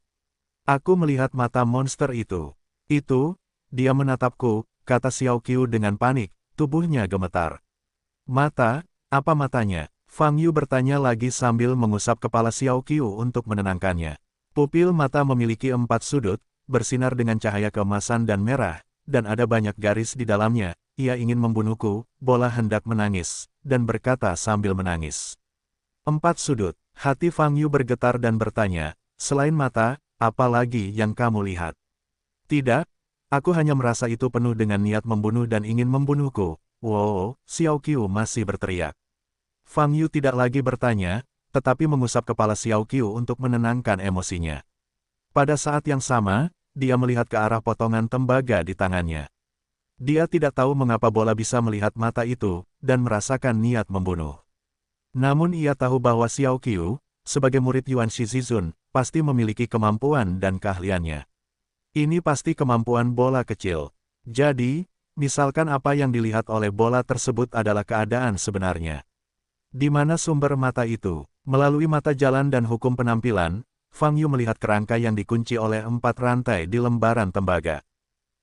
Aku melihat mata monster itu. Itu, dia menatapku, kata Xiao Qiu dengan panik, tubuhnya gemetar. Mata, apa matanya? Fang Yu bertanya lagi sambil mengusap kepala Xiao Qiu untuk menenangkannya. Pupil mata memiliki 4 sudut, bersinar dengan cahaya keemasan dan merah, dan ada banyak garis di dalamnya, ia ingin membunuhku, bola hendak menangis, dan berkata sambil menangis. 4 sudut, hati Fang Yu bergetar dan bertanya, selain mata, apa lagi yang kamu lihat? Tidak, aku hanya merasa itu penuh dengan niat membunuh dan ingin membunuhku. Wow, Xiao Qiu masih berteriak. Fang Yu tidak lagi bertanya, tetapi mengusap kepala Xiao Qiu untuk menenangkan emosinya. Pada saat yang sama, dia melihat ke arah potongan tembaga di tangannya. Dia tidak tahu mengapa bola bisa melihat mata itu, dan merasakan niat membunuh. Namun ia tahu bahwa Xiao Qiu, sebagai murid Yuan Shizizun, pasti memiliki kemampuan dan keahliannya. Ini pasti kemampuan bola kecil. Jadi, misalkan apa yang dilihat oleh bola tersebut adalah keadaan sebenarnya. Di mana sumber mata itu? Melalui mata jalan dan hukum penampilan, Fang Yu melihat kerangka yang dikunci oleh 4 rantai di lembaran tembaga.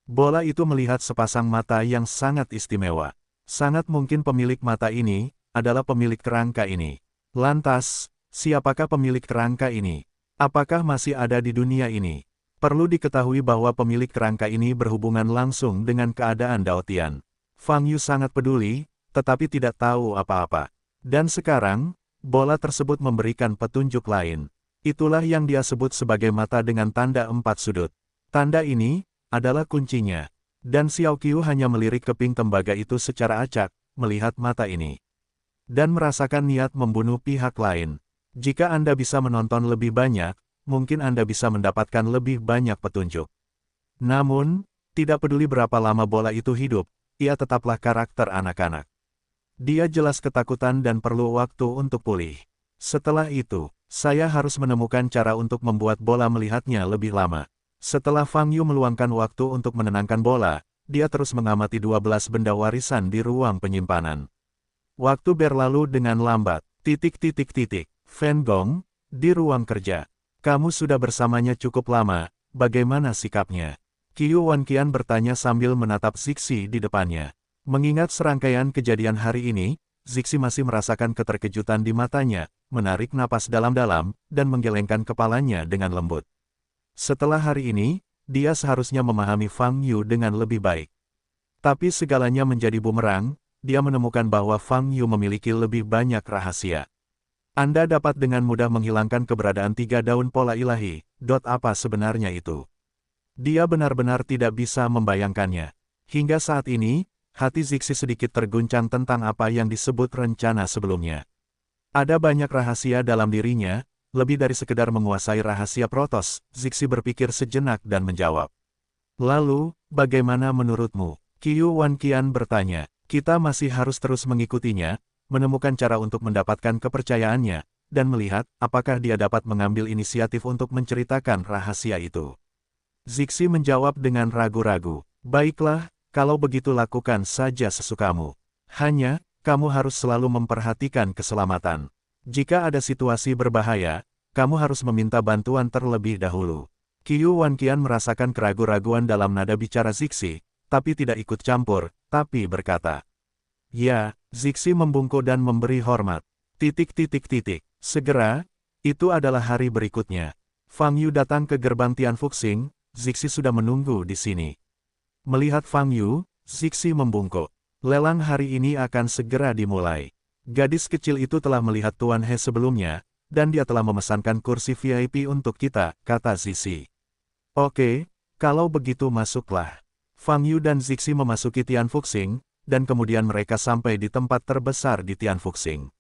Bola itu melihat sepasang mata yang sangat istimewa. Sangat mungkin pemilik mata ini adalah pemilik kerangka ini. Lantas, siapakah pemilik kerangka ini? Apakah masih ada di dunia ini? Perlu diketahui bahwa pemilik kerangka ini berhubungan langsung dengan keadaan Dao Tian. Fang Yu sangat peduli, tetapi tidak tahu apa-apa. Dan sekarang, bola tersebut memberikan petunjuk lain. Itulah yang dia sebut sebagai mata dengan tanda 4 sudut. Tanda ini adalah kuncinya. Dan Xiao Qiu hanya melirik keping tembaga itu secara acak, melihat mata ini. Dan merasakan niat membunuh pihak lain. Jika Anda bisa menonton lebih banyak, mungkin Anda bisa mendapatkan lebih banyak petunjuk. Namun, tidak peduli berapa lama bola itu hidup, ia tetaplah karakter anak-anak. Dia jelas ketakutan dan perlu waktu untuk pulih. Setelah itu, saya harus menemukan cara untuk membuat bola melihatnya lebih lama. Setelah Fang Yu meluangkan waktu untuk menenangkan bola, dia terus mengamati 12 benda warisan di ruang penyimpanan. Waktu berlalu dengan lambat. Fan Gong, di ruang kerja. Kamu sudah bersamanya cukup lama, bagaimana sikapnya? Qiu Wanqian bertanya sambil menatap Zixi di depannya. Mengingat serangkaian kejadian hari ini, Zixi masih merasakan keterkejutan di matanya, menarik napas dalam-dalam, dan menggelengkan kepalanya dengan lembut. Setelah hari ini, dia seharusnya memahami Fang Yu dengan lebih baik. Tapi segalanya menjadi bumerang, dia menemukan bahwa Fang Yu memiliki lebih banyak rahasia. Anda dapat dengan mudah menghilangkan keberadaan 3 daun pola ilahi. Apa sebenarnya itu? Dia benar-benar tidak bisa membayangkannya. Hingga saat ini, hati Zixi sedikit terguncang tentang apa yang disebut rencana sebelumnya. Ada banyak rahasia dalam dirinya, lebih dari sekedar menguasai rahasia Protos. Zixi berpikir sejenak dan menjawab. Lalu, bagaimana menurutmu? Qiu Wanqian bertanya. Kita masih harus terus mengikutinya, menemukan cara untuk mendapatkan kepercayaannya, dan melihat apakah dia dapat mengambil inisiatif untuk menceritakan rahasia itu. Zixi menjawab dengan ragu-ragu. Baiklah, kalau begitu lakukan saja sesukamu. Hanya, kamu harus selalu memperhatikan keselamatan. Jika ada situasi berbahaya, kamu harus meminta bantuan terlebih dahulu. Qiu Wanqian merasakan keraguan-raguan dalam nada bicara Zixi, tapi tidak ikut campur, tapi berkata. Ya, Zixi membungkuk dan memberi hormat. Segera, itu adalah hari berikutnya. Fang Yu datang ke gerbang Tianfuxing, Zixi sudah menunggu di sini. Melihat Fang Yu, Zixi membungkuk. Lelang hari ini akan segera dimulai. Gadis kecil itu telah melihat Tuan He sebelumnya, dan dia telah memesankan kursi VIP untuk kita, kata Zixi. Oke, kalau begitu masuklah. Fang Yu dan Zixi memasuki Tianfuxing, dan kemudian mereka sampai di tempat terbesar di Tianfuxing.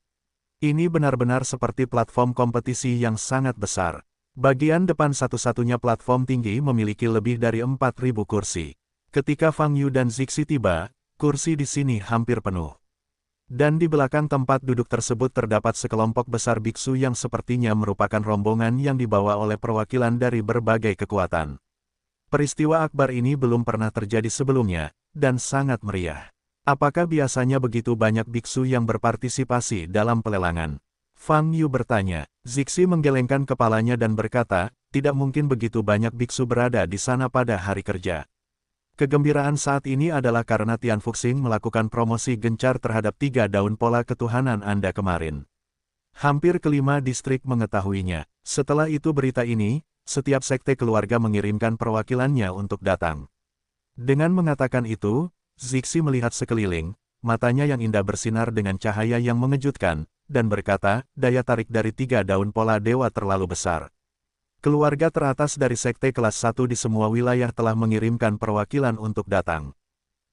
Ini benar-benar seperti platform kompetisi yang sangat besar. Bagian depan satu-satunya platform tinggi memiliki lebih dari 4.000 kursi. Ketika Fang Yu dan Zixi tiba, kursi di sini hampir penuh. Dan di belakang tempat duduk tersebut terdapat sekelompok besar biksu yang sepertinya merupakan rombongan yang dibawa oleh perwakilan dari berbagai kekuatan. Peristiwa akbar ini belum pernah terjadi sebelumnya, dan sangat meriah. Apakah biasanya begitu banyak biksu yang berpartisipasi dalam pelelangan? Fang Yu bertanya. Zixi menggelengkan kepalanya dan berkata, tidak mungkin begitu banyak biksu berada di sana pada hari kerja. Kegembiraan saat ini adalah karena Tianfuxing melakukan promosi gencar terhadap 3 daun pola ketuhanan Anda kemarin. Hampir kelima distrik mengetahuinya. Setelah itu berita ini, setiap sekte keluarga mengirimkan perwakilannya untuk datang. Dengan mengatakan itu, Zixi melihat sekeliling, matanya yang indah bersinar dengan cahaya yang mengejutkan, dan berkata, daya tarik dari 3 daun pola dewa terlalu besar. Keluarga teratas dari sekte kelas 1 di semua wilayah telah mengirimkan perwakilan untuk datang.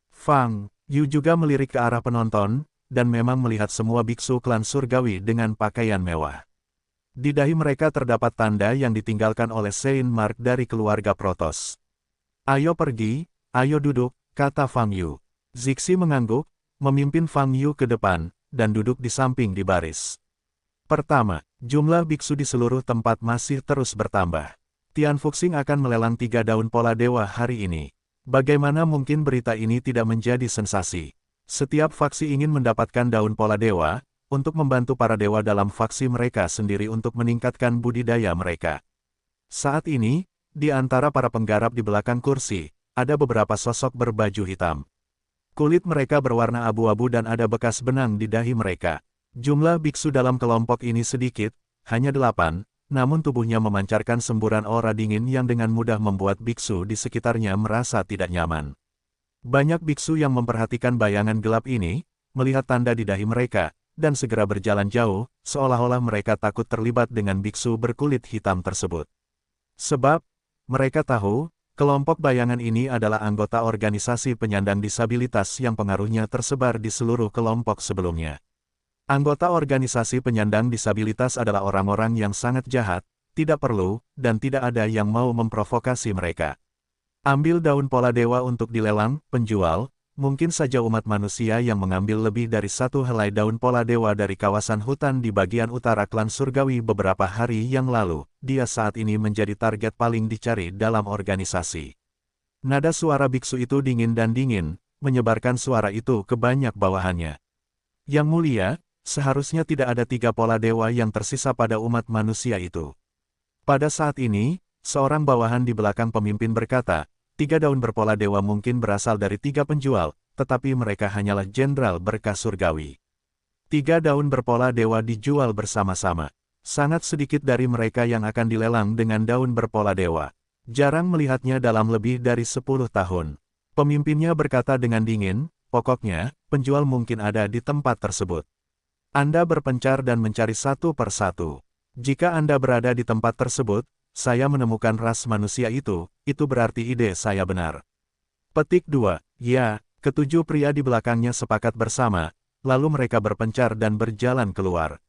Fang Yu juga melirik ke arah penonton, dan memang melihat semua biksu klan surgawi dengan pakaian mewah. Di dahi mereka terdapat tanda yang ditinggalkan oleh Saint Mark dari keluarga Protoss. Ayo pergi, ayo duduk, kata Fang Yu. Zixi mengangguk, memimpin Fang Yu ke depan, dan duduk di samping di baris. Pertama, jumlah biksu di seluruh tempat masih terus bertambah. Tian Fuxing akan melelang 3 daun pola dewa hari ini. Bagaimana mungkin berita ini tidak menjadi sensasi? Setiap faksi ingin mendapatkan daun pola dewa, untuk membantu para dewa dalam faksi mereka sendiri untuk meningkatkan budidaya mereka. Saat ini, di antara para penggarap di belakang kursi, ada beberapa sosok berbaju hitam. Kulit mereka berwarna abu-abu dan ada bekas benang di dahi mereka. Jumlah biksu dalam kelompok ini sedikit, hanya 8, namun tubuhnya memancarkan semburan aura dingin yang dengan mudah membuat biksu di sekitarnya merasa tidak nyaman. Banyak biksu yang memperhatikan bayangan gelap ini, melihat tanda di dahi mereka, dan segera berjalan jauh, seolah-olah mereka takut terlibat dengan biksu berkulit hitam tersebut. Sebab, mereka tahu, kelompok bayangan ini adalah anggota organisasi penyandang disabilitas yang pengaruhnya tersebar di seluruh kelompok sebelumnya. Anggota organisasi penyandang disabilitas adalah orang-orang yang sangat jahat, tidak perlu, dan tidak ada yang mau memprovokasi mereka. Ambil daun pola dewa untuk dilelang, penjual, mungkin saja umat manusia yang mengambil lebih dari 1 helai daun pola dewa dari kawasan hutan di bagian utara klan surgawi beberapa hari yang lalu, dia saat ini menjadi target paling dicari dalam organisasi. Nada suara biksu itu dingin dan dingin, menyebarkan suara itu ke banyak bawahannya. Yang mulia, seharusnya tidak ada 3 pola dewa yang tersisa pada umat manusia itu. Pada saat ini, seorang bawahan di belakang pemimpin berkata, 3 daun berpola dewa mungkin berasal dari 3 penjual, tetapi mereka hanyalah jenderal berkah surgawi. 3 daun berpola dewa dijual bersama-sama. Sangat sedikit dari mereka yang akan dilelang dengan daun berpola dewa. Jarang melihatnya dalam lebih dari 10 tahun. Pemimpinnya berkata dengan dingin, pokoknya, penjual mungkin ada di tempat tersebut. Anda berpencar dan mencari satu per satu. Jika Anda berada di tempat tersebut, saya menemukan ras manusia itu berarti ide saya benar. Petik 2. Ya, ketujuh pria di belakangnya sepakat bersama, lalu mereka berpencar dan berjalan keluar.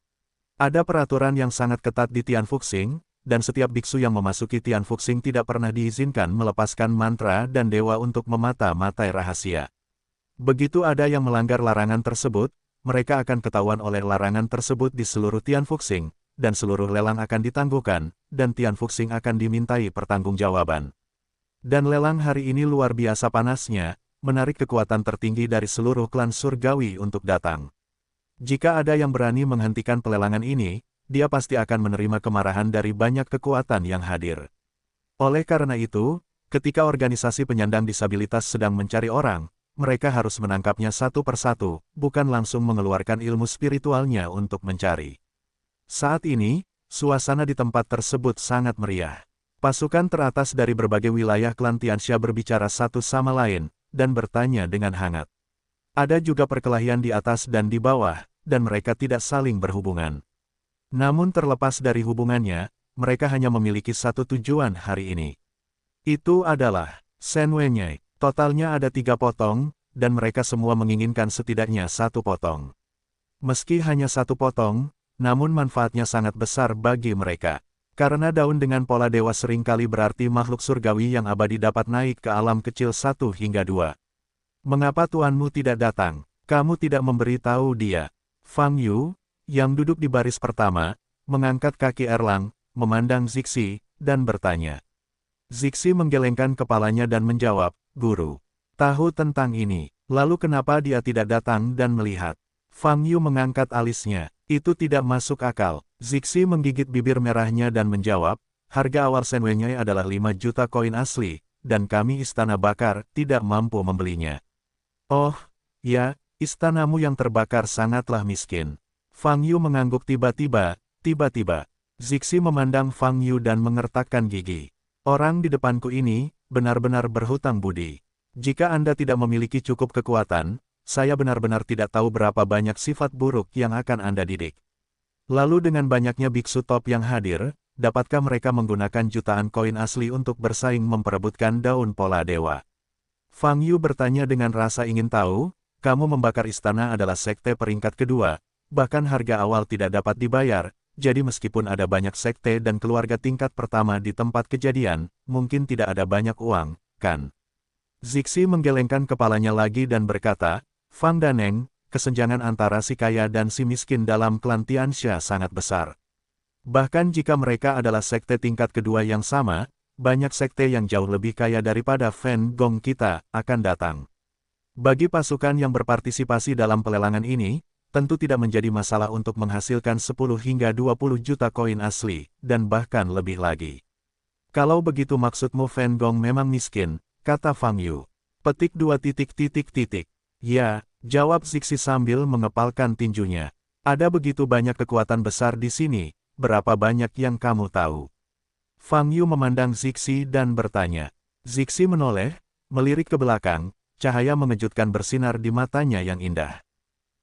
Ada peraturan yang sangat ketat di Tian Fuxing, dan setiap biksu yang memasuki Tian Fuxing tidak pernah diizinkan melepaskan mantra dan dewa untuk memata-matai rahasia. Begitu ada yang melanggar larangan tersebut, mereka akan ketahuan oleh larangan tersebut di seluruh Tian Fuxing, dan seluruh lelang akan ditangguhkan, dan Tian Fuxing akan dimintai pertanggungjawaban. Dan lelang hari ini luar biasa panasnya, menarik kekuatan tertinggi dari seluruh klan surgawi untuk datang. Jika ada yang berani menghentikan pelelangan ini, dia pasti akan menerima kemarahan dari banyak kekuatan yang hadir. Oleh karena itu, ketika organisasi penyandang disabilitas sedang mencari orang, mereka harus menangkapnya satu persatu, bukan langsung mengeluarkan ilmu spiritualnya untuk mencari. Saat ini, suasana di tempat tersebut sangat meriah. Pasukan teratas dari berbagai wilayah klan Tianxia berbicara satu sama lain, dan bertanya dengan hangat. Ada juga perkelahian di atas dan di bawah, dan mereka tidak saling berhubungan. Namun terlepas dari hubungannya, mereka hanya memiliki satu tujuan hari ini. Itu adalah Shen Wenyai. Totalnya ada 3 potong, dan mereka semua menginginkan setidaknya 1 potong. Meski hanya 1 potong, namun manfaatnya sangat besar bagi mereka. Karena daun dengan pola dewa seringkali berarti makhluk surgawi yang abadi dapat naik ke alam kecil 1 hingga 2. Mengapa tuanmu tidak datang? Kamu tidak memberitahu dia. Fang Yu, yang duduk di baris pertama, mengangkat kaki erlang, memandang Zixi, dan bertanya. Zixi menggelengkan kepalanya dan menjawab, Guru, tahu tentang ini, lalu kenapa dia tidak datang dan melihat? Fang Yu mengangkat alisnya, itu tidak masuk akal. Zixi menggigit bibir merahnya dan menjawab, harga awal Shen Wenyai adalah 5 juta koin asli, dan kami Istana Bakar tidak mampu membelinya. Oh, ya, istanamu yang terbakar sangatlah miskin. Fang Yu mengangguk tiba-tiba. Zixi memandang Fang Yu dan mengertakkan gigi. Orang di depanku ini, benar-benar berhutang budi. Jika Anda tidak memiliki cukup kekuatan, saya benar-benar tidak tahu berapa banyak sifat buruk yang akan Anda didik. Lalu dengan banyaknya biksu top yang hadir, dapatkah mereka menggunakan jutaan koin asli untuk bersaing memperebutkan daun pola dewa? Fang Yu bertanya dengan rasa ingin tahu, kamu membakar istana adalah sekte peringkat kedua, bahkan harga awal tidak dapat dibayar, jadi meskipun ada banyak sekte dan keluarga tingkat pertama di tempat kejadian, mungkin tidak ada banyak uang, kan? Zixi menggelengkan kepalanya lagi dan berkata, Fang Daneng, kesenjangan antara si kaya dan si miskin dalam klan Tianxia sangat besar. Bahkan jika mereka adalah sekte tingkat kedua yang sama, banyak sekte yang jauh lebih kaya daripada Fan Gong kita akan datang. Bagi pasukan yang berpartisipasi dalam pelelangan ini, tentu tidak menjadi masalah untuk menghasilkan 10 hingga 20 juta koin asli, dan bahkan lebih lagi. Kalau begitu maksudmu Fan Gong memang miskin, kata Fang Yu. Petik 2 titik. Ya, jawab Zixi sambil mengepalkan tinjunya. Ada begitu banyak kekuatan besar di sini, berapa banyak yang kamu tahu? Fang Yu memandang Zixi dan bertanya. Zixi menoleh, melirik ke belakang, cahaya mengejutkan bersinar di matanya yang indah.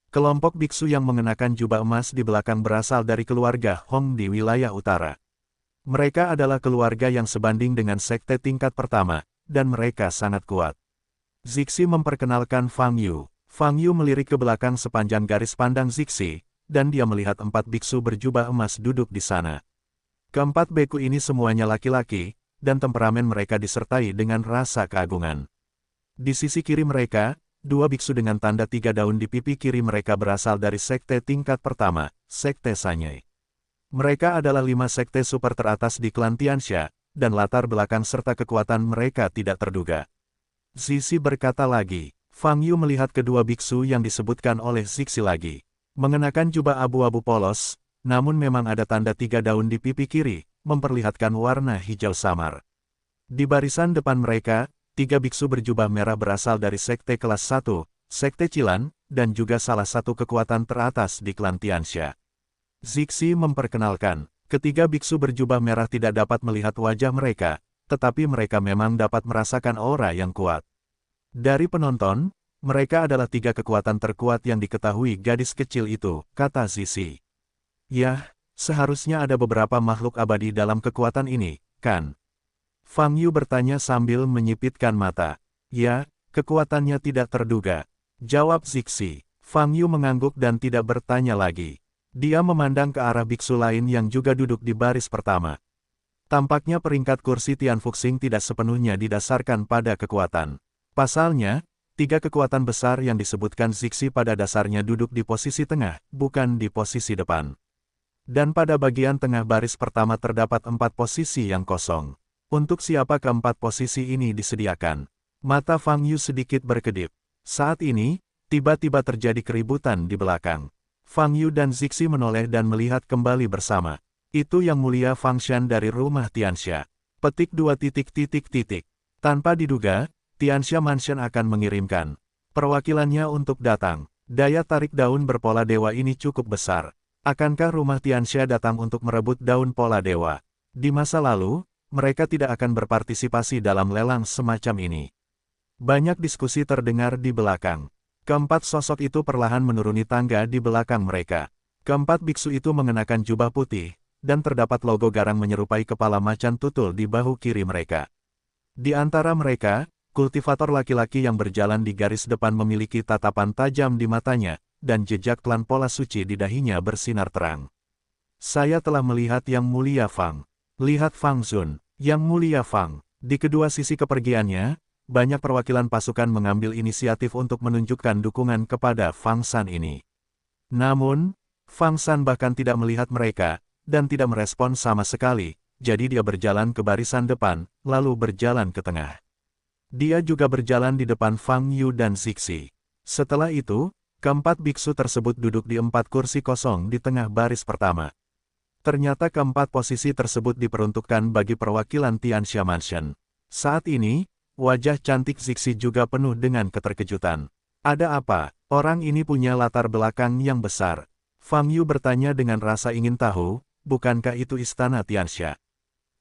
Kelompok biksu yang mengenakan jubah emas di belakang berasal dari keluarga Hong di wilayah utara. Mereka adalah keluarga yang sebanding dengan sekte tingkat pertama, dan mereka sangat kuat. Zixi memperkenalkan Fang Yu. Fang Yu melirik ke belakang sepanjang garis pandang Zixi, dan dia melihat 4 biksu berjubah emas duduk di sana. Keempat beku ini semuanya laki-laki, dan temperamen mereka disertai dengan rasa keagungan. Di sisi kiri mereka, 2 biksu dengan tanda 3 daun di pipi kiri mereka berasal dari sekte tingkat pertama, sekte Sanyai. Mereka adalah 5 sekte super teratas di klan Tianxia, dan latar belakang serta kekuatan mereka tidak terduga. Zixi berkata lagi. Fang Yu melihat kedua biksu yang disebutkan oleh Zixi lagi. Mengenakan jubah abu-abu polos, namun memang ada tanda 3 daun di pipi kiri, memperlihatkan warna hijau samar. Di barisan depan mereka, 3 biksu berjubah merah berasal dari sekte kelas 1, sekte Cilan, dan juga salah satu kekuatan teratas di klan Tianxia. Zixi memperkenalkan, ketiga biksu berjubah merah tidak dapat melihat wajah mereka, tetapi mereka memang dapat merasakan aura yang kuat. Dari penonton, mereka adalah 3 kekuatan terkuat yang diketahui gadis kecil itu, kata Zixi. Yah, seharusnya ada beberapa makhluk abadi dalam kekuatan ini, kan? Fang Yu bertanya sambil menyipitkan mata. Ya, kekuatannya tidak terduga. Jawab Zixi. Fang Yu mengangguk dan tidak bertanya lagi. Dia memandang ke arah biksu lain yang juga duduk di baris pertama. Tampaknya peringkat kursi Tian Fuxing tidak sepenuhnya didasarkan pada kekuatan. Pasalnya, 3 kekuatan besar yang disebutkan Zixi pada dasarnya duduk di posisi tengah, bukan di posisi depan. Dan pada bagian tengah baris pertama terdapat 4 posisi yang kosong. Untuk siapa keempat posisi ini disediakan? Mata Fang Yu sedikit berkedip. Saat ini, tiba-tiba terjadi keributan di belakang. Fang Yu dan Zixi menoleh dan melihat kembali bersama. Itu Yang Mulia Fang Shan dari rumah Tianxia. Petik 2 titik. Tanpa diduga, Tianxia Mansion akan mengirimkan perwakilannya untuk datang. Daya tarik daun berpola dewa ini cukup besar. Akankah rumah Tianxia datang untuk merebut daun pola dewa? Di masa lalu, mereka tidak akan berpartisipasi dalam lelang semacam ini. Banyak diskusi terdengar di belakang. Keempat sosok itu perlahan menuruni tangga di belakang mereka. Keempat biksu itu mengenakan jubah putih, dan terdapat logo garang menyerupai kepala macan tutul di bahu kiri mereka. Di antara mereka, kultivator laki-laki yang berjalan di garis depan memiliki tatapan tajam di matanya, dan jejak klan pola suci di dahinya bersinar terang. Saya telah melihat Yang Mulia Fang. Lihat Fang Zun, Yang Mulia Fang. Di kedua sisi kepergiannya, banyak perwakilan pasukan mengambil inisiatif untuk menunjukkan dukungan kepada Fang Shan ini. Namun, Fang Shan bahkan tidak melihat mereka, dan tidak merespon sama sekali, jadi dia berjalan ke barisan depan, lalu berjalan ke tengah. Dia juga berjalan di depan Fang Yu dan Zixi. Setelah itu, keempat biksu tersebut duduk di 4 kursi kosong di tengah baris pertama. Ternyata keempat posisi tersebut diperuntukkan bagi perwakilan Tianxia Mansion. Saat ini, wajah cantik Zixi juga penuh dengan keterkejutan. Ada apa? Orang ini punya latar belakang yang besar. Fang Yu bertanya dengan rasa ingin tahu, bukankah itu istana Tianxia?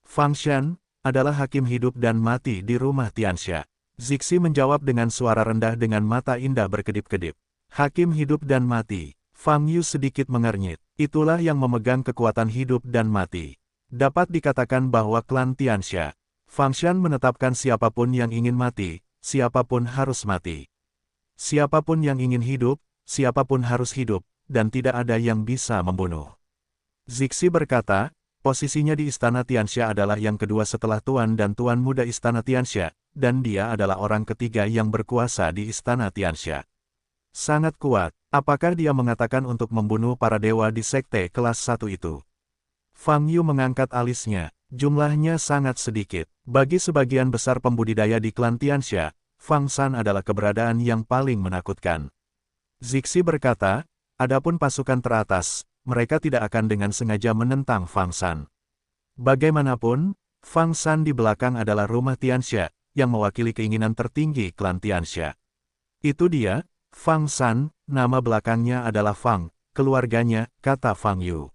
Fang Shan adalah hakim hidup dan mati di rumah Tianxia. Zixi menjawab dengan suara rendah dengan mata indah berkedip-kedip. Hakim hidup dan mati. Fang Yu sedikit mengernyit. Itulah yang memegang kekuatan hidup dan mati. Dapat dikatakan bahwa klan Tianxia, Fang Shan menetapkan siapapun yang ingin mati, siapapun harus mati. Siapapun yang ingin hidup, siapapun harus hidup, dan tidak ada yang bisa membunuh. Zixi berkata, posisinya di Istana Tianxia adalah yang kedua setelah Tuan dan Tuan Muda Istana Tianxia, dan dia adalah orang ketiga yang berkuasa di Istana Tianxia. Sangat kuat, apakah dia mengatakan untuk membunuh para dewa di sekte kelas 1 itu? Fang Yu mengangkat alisnya, jumlahnya sangat sedikit. Bagi sebagian besar pembudidaya di klan Tianxia, Fang Shan adalah keberadaan yang paling menakutkan. Zixi berkata, adapun pasukan teratas, mereka tidak akan dengan sengaja menentang Fang Shan. Bagaimanapun, Fang Shan di belakang adalah rumah Tianxia, yang mewakili keinginan tertinggi klan Tianxia. Itu dia, Fang Shan, nama belakangnya adalah Fang, keluarganya, kata Fang Yu.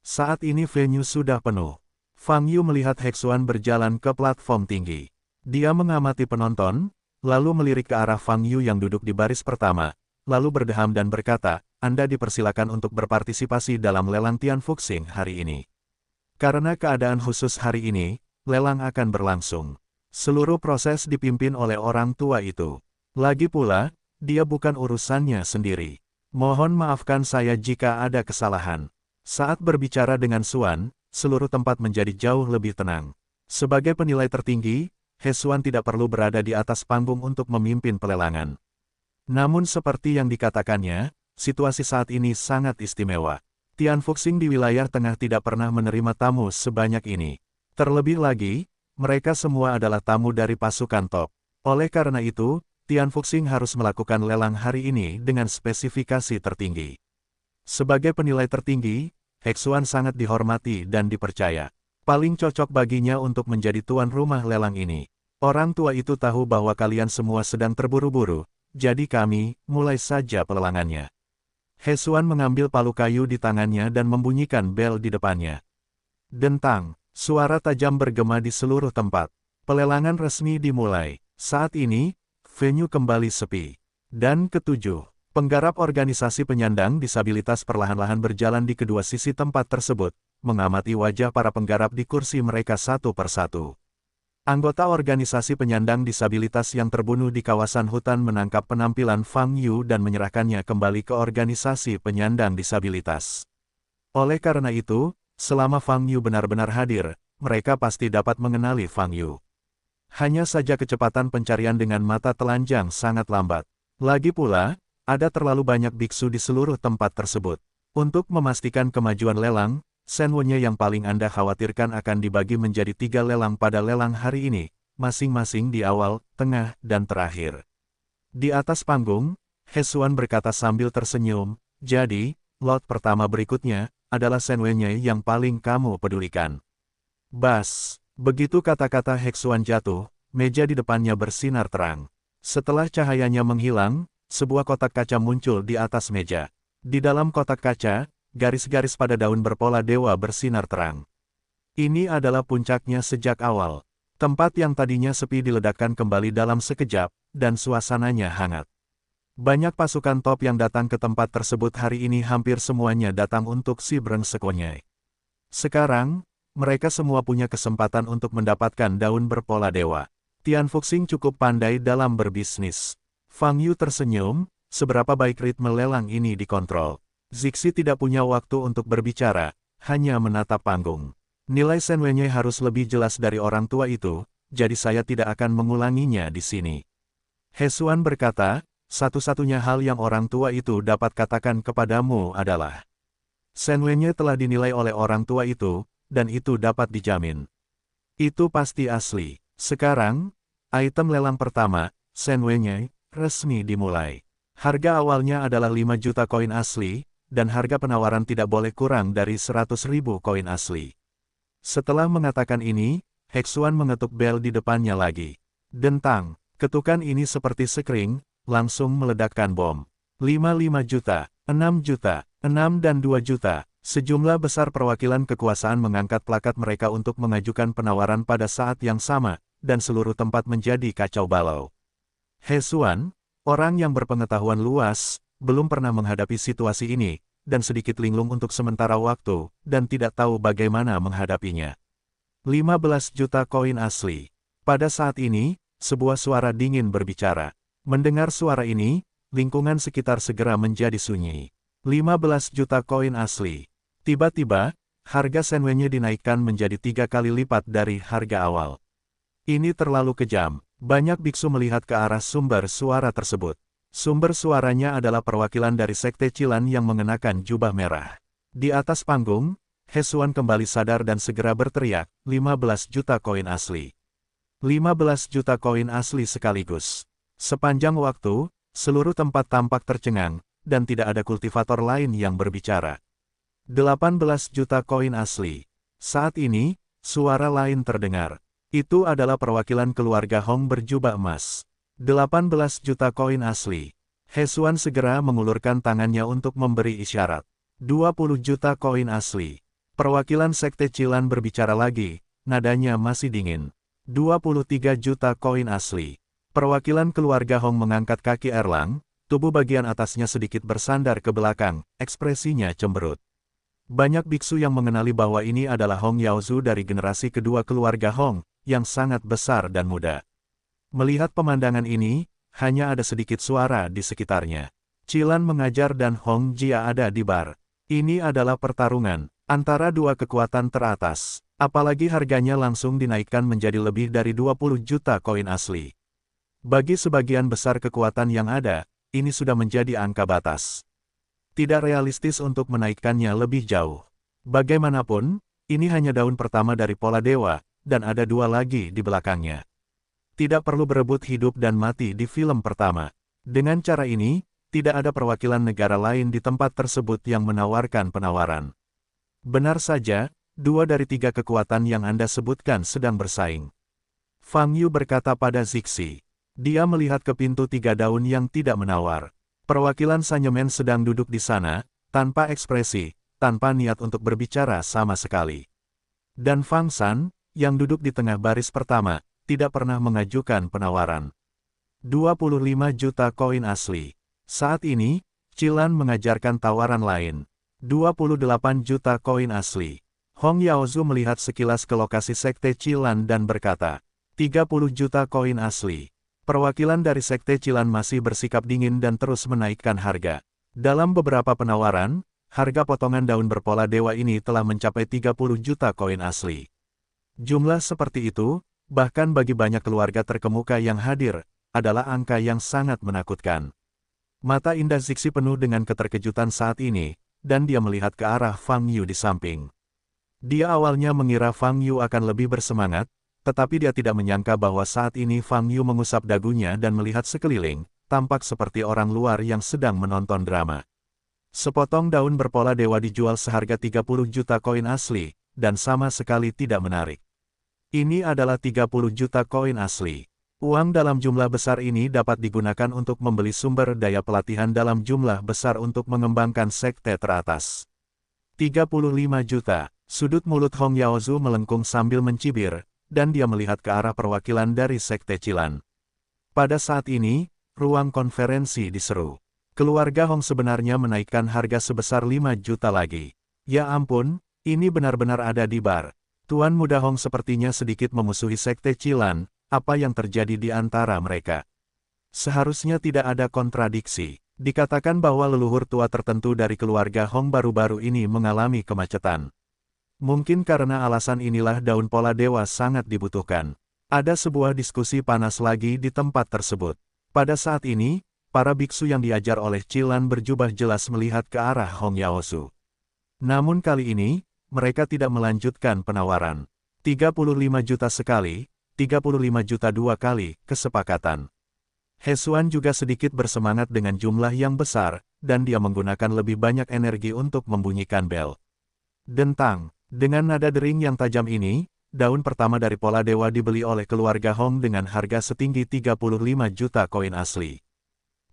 Saat ini venue sudah penuh. Fang Yu melihat Hexuan berjalan ke platform tinggi. Dia mengamati penonton, lalu melirik ke arah Fang Yu yang duduk di baris pertama, lalu berdeham dan berkata, Anda dipersilakan untuk berpartisipasi dalam lelang Tianfuxing hari ini. Karena keadaan khusus hari ini, lelang akan berlangsung. Seluruh proses dipimpin oleh orang tua itu. Lagi pula, dia bukan urusannya sendiri. Mohon maafkan saya jika ada kesalahan. Saat berbicara dengan Xuan, seluruh tempat menjadi jauh lebih tenang. Sebagai penilai tertinggi, He Xuan tidak perlu berada di atas panggung untuk memimpin pelelangan. Namun seperti yang dikatakannya, situasi saat ini sangat istimewa. Tianfuxing di wilayah tengah tidak pernah menerima tamu sebanyak ini. Terlebih lagi, mereka semua adalah tamu dari pasukan top. Oleh karena itu, Tianfuxing harus melakukan lelang hari ini dengan spesifikasi tertinggi. Sebagai penilai tertinggi, Hexuan sangat dihormati dan dipercaya. Paling cocok baginya untuk menjadi tuan rumah lelang ini. Orang tua itu tahu bahwa kalian semua sedang terburu-buru, jadi kami, mulai saja pelelangannya. Hexuan mengambil palu kayu di tangannya dan membunyikan bel di depannya. Dentang. Suara tajam bergema di seluruh tempat. Pelelangan resmi dimulai. Saat ini, venue kembali sepi. Dan ketujuh, penggarap organisasi penyandang disabilitas perlahan-lahan berjalan di kedua sisi tempat tersebut, mengamati wajah para penggarap di kursi mereka satu persatu. Anggota organisasi penyandang disabilitas yang terbunuh di kawasan hutan menangkap penampilan Fang Yu dan menyerahkannya kembali ke organisasi penyandang disabilitas. Oleh karena itu, selama Fang Yu benar-benar hadir, mereka pasti dapat mengenali Fang Yu. Hanya saja kecepatan pencarian dengan mata telanjang sangat lambat. Lagi pula, ada terlalu banyak biksu di seluruh tempat tersebut. Untuk memastikan kemajuan lelang, senwonnya yang paling Anda khawatirkan akan dibagi menjadi 3 lelang pada lelang hari ini, masing-masing di awal, tengah, dan terakhir. Di atas panggung, He Xuan berkata sambil tersenyum, jadi, lot pertama berikutnya, adalah senwonnya yang paling kamu pedulikan. Bas. Begitu kata-kata Hexuan jatuh, meja di depannya bersinar terang. Setelah cahayanya menghilang, sebuah kotak kaca muncul di atas meja. Di dalam kotak kaca, garis-garis pada daun berpola dewa bersinar terang. Ini adalah puncaknya sejak awal. Tempat yang tadinya sepi diledakkan kembali dalam sekejap, dan suasananya hangat. Banyak pasukan top yang datang ke tempat tersebut hari ini hampir semuanya datang untuk si Breng Sekonyai. Sekarang, mereka semua punya kesempatan untuk mendapatkan daun berpola dewa. Tianfuxing cukup pandai dalam berbisnis. Fang Yu tersenyum, seberapa baik ritme lelang ini dikontrol. Zixi tidak punya waktu untuk berbicara, hanya menatap panggung. Nilai senwonnya harus lebih jelas dari orang tua itu, jadi saya tidak akan mengulanginya di sini. He Xuan berkata, satu-satunya hal yang orang tua itu dapat katakan kepadamu adalah senwonnya telah dinilai oleh orang tua itu, dan itu dapat dijamin. Itu pasti asli. Sekarang, item lelang pertama, senwonnya, resmi dimulai. Harga awalnya adalah 5 juta koin asli, dan harga penawaran tidak boleh kurang dari 100.000 koin asli. Setelah mengatakan ini, Hexuan mengetuk bel di depannya lagi. Dentang, ketukan ini seperti sekring, langsung meledakkan bom. 5 juta, 6 juta, 6 dan 2 juta. Sejumlah besar perwakilan kekuasaan mengangkat plakat mereka untuk mengajukan penawaran pada saat yang sama, dan seluruh tempat menjadi kacau balau. He Xuan, orang yang berpengetahuan luas, belum pernah menghadapi situasi ini, dan sedikit linglung untuk sementara waktu, dan tidak tahu bagaimana menghadapinya. 15 juta koin asli. Pada saat ini, sebuah suara dingin berbicara. Mendengar suara ini, lingkungan sekitar segera menjadi sunyi. 15 juta koin asli. Tiba-tiba, harga senwennya dinaikkan menjadi 3 kali lipat dari harga awal. Ini terlalu kejam. Banyak biksu melihat ke arah sumber suara tersebut. Sumber suaranya adalah perwakilan dari Sekte Chilan yang mengenakan jubah merah. Di atas panggung, He Xuan kembali sadar dan segera berteriak, 15 juta koin asli. 15 juta koin asli sekaligus. Sepanjang waktu, seluruh tempat tampak tercengang, dan tidak ada kultivator lain yang berbicara. 18 juta koin asli. Saat ini, suara lain terdengar. Itu adalah perwakilan keluarga Hong berjubah emas. 18 juta koin asli. He Xuan segera mengulurkan tangannya untuk memberi isyarat. 20 juta koin asli. Perwakilan Sekte Chilan berbicara lagi, nadanya masih dingin. 23 juta koin asli. Perwakilan keluarga Hong mengangkat kaki erlang, tubuh bagian atasnya sedikit bersandar ke belakang, ekspresinya cemberut. Banyak biksu yang mengenali bahwa ini adalah Hong Yaozu dari generasi kedua keluarga Hong, yang sangat besar dan muda. Melihat pemandangan ini, hanya ada sedikit suara di sekitarnya. Chilan mengajar dan Hong Jia ada di bar. Ini adalah pertarungan antara dua kekuatan teratas. Apalagi harganya langsung dinaikkan menjadi lebih dari 20 juta koin asli. Bagi sebagian besar kekuatan yang ada, ini sudah menjadi angka batas. Tidak realistis untuk menaikkannya lebih jauh. Bagaimanapun, ini hanya daun pertama dari pola dewa, dan ada dua lagi di belakangnya. Tidak perlu berebut hidup dan mati di film pertama. Dengan cara ini, tidak ada perwakilan negara lain di tempat tersebut yang menawarkan penawaran. Benar saja, 2 dari 3 kekuatan yang Anda sebutkan sedang bersaing. Fang Yu berkata pada Zixi. Dia melihat ke pintu 3 daun yang tidak menawar. Perwakilan Sanyemen sedang duduk di sana, tanpa ekspresi, tanpa niat untuk berbicara sama sekali. Dan Fang San, yang duduk di tengah baris pertama, tidak pernah mengajukan penawaran. 25 juta koin asli. Saat ini, Chilan mengajarkan tawaran lain. 28 juta koin asli. Hong Yaozu melihat sekilas ke lokasi Sekte Chilan dan berkata, 30 juta koin asli. Perwakilan dari Sekte Chilan masih bersikap dingin dan terus menaikkan harga. Dalam beberapa penawaran, harga potongan daun berpola dewa ini telah mencapai 30 juta koin asli. Jumlah seperti itu, bahkan bagi banyak keluarga terkemuka yang hadir, adalah angka yang sangat menakutkan. Mata indah Zixi penuh dengan keterkejutan saat ini, dan dia melihat ke arah Fang Yu di samping. Dia awalnya mengira Fang Yu akan lebih bersemangat, tetapi dia tidak menyangka bahwa saat ini Fang Yu mengusap dagunya dan melihat sekeliling, tampak seperti orang luar yang sedang menonton drama. Sepotong daun berpola dewa dijual seharga 30 juta koin asli, dan sama sekali tidak menarik. Ini adalah 30 juta koin asli. Uang dalam jumlah besar ini dapat digunakan untuk membeli sumber daya pelatihan dalam jumlah besar untuk mengembangkan sekte teratas. 35 juta. Sudut mulut Hong Yaozu melengkung sambil mencibir, dan dia melihat ke arah perwakilan dari Sekte Chilan. Pada saat ini, ruang konferensi diseru. Keluarga Hong sebenarnya menaikkan harga sebesar 5 juta lagi. Ya ampun, ini benar-benar ada di bar. Tuan muda Hong sepertinya sedikit memusuhi Sekte Chilan, apa yang terjadi di antara mereka. Seharusnya tidak ada kontradiksi. Dikatakan bahwa leluhur tua tertentu dari keluarga Hong baru-baru ini mengalami kemacetan. Mungkin karena alasan inilah daun pola dewa sangat dibutuhkan. Ada sebuah diskusi panas lagi di tempat tersebut. Pada saat ini, para biksu yang diajar oleh Chilan berjubah jelas melihat ke arah Hong Yaozu. Namun kali ini, mereka tidak melanjutkan penawaran. 35 juta sekali, 35 juta 2 kali, kesepakatan. He Xuan juga sedikit bersemangat dengan jumlah yang besar, dan dia menggunakan lebih banyak energi untuk membunyikan bel. Dentang. Dengan nada dering yang tajam ini, daun pertama dari pola dewa dibeli oleh keluarga Hong dengan harga setinggi 35 juta koin asli.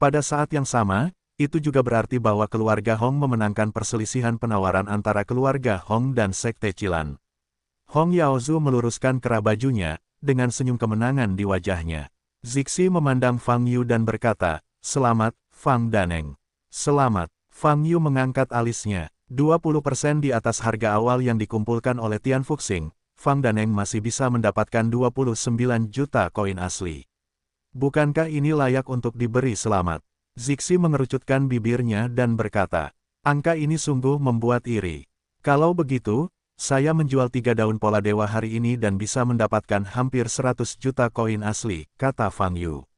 Pada saat yang sama, itu juga berarti bahwa keluarga Hong memenangkan perselisihan penawaran antara keluarga Hong dan Sekte Chilan. Hong Yaozu meluruskan kerah bajunya, dengan senyum kemenangan di wajahnya. Zixi memandang Fang Yu dan berkata, "Selamat, Fang Daneng." "Selamat." Fang Yu mengangkat alisnya. 20% di atas harga awal yang dikumpulkan oleh Tian Fuxing, Fang Daneng masih bisa mendapatkan 29 juta koin asli. Bukankah ini layak untuk diberi selamat? Zixi mengerucutkan bibirnya dan berkata, "Angka ini sungguh membuat iri. Kalau begitu, saya menjual 3 daun pola dewa hari ini dan bisa mendapatkan hampir 100 juta koin asli," kata Fang Yu.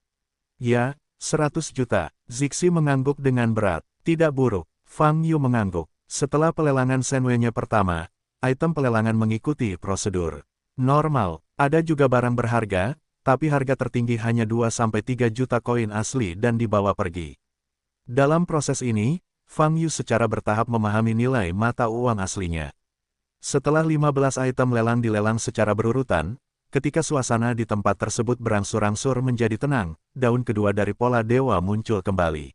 "Ya, 100 juta. Zixi mengangguk dengan berat. "Tidak buruk." Fang Yu mengangguk. Setelah pelelangan Senwei-nya pertama, item pelelangan mengikuti prosedur normal. Ada juga barang berharga, tapi harga tertinggi hanya 2-3 juta koin asli dan dibawa pergi. Dalam proses ini, Fang Yu secara bertahap memahami nilai mata uang aslinya. Setelah 15 item lelang dilelang secara berurutan, ketika suasana di tempat tersebut berangsur-angsur menjadi tenang, daun kedua dari pola dewa muncul kembali.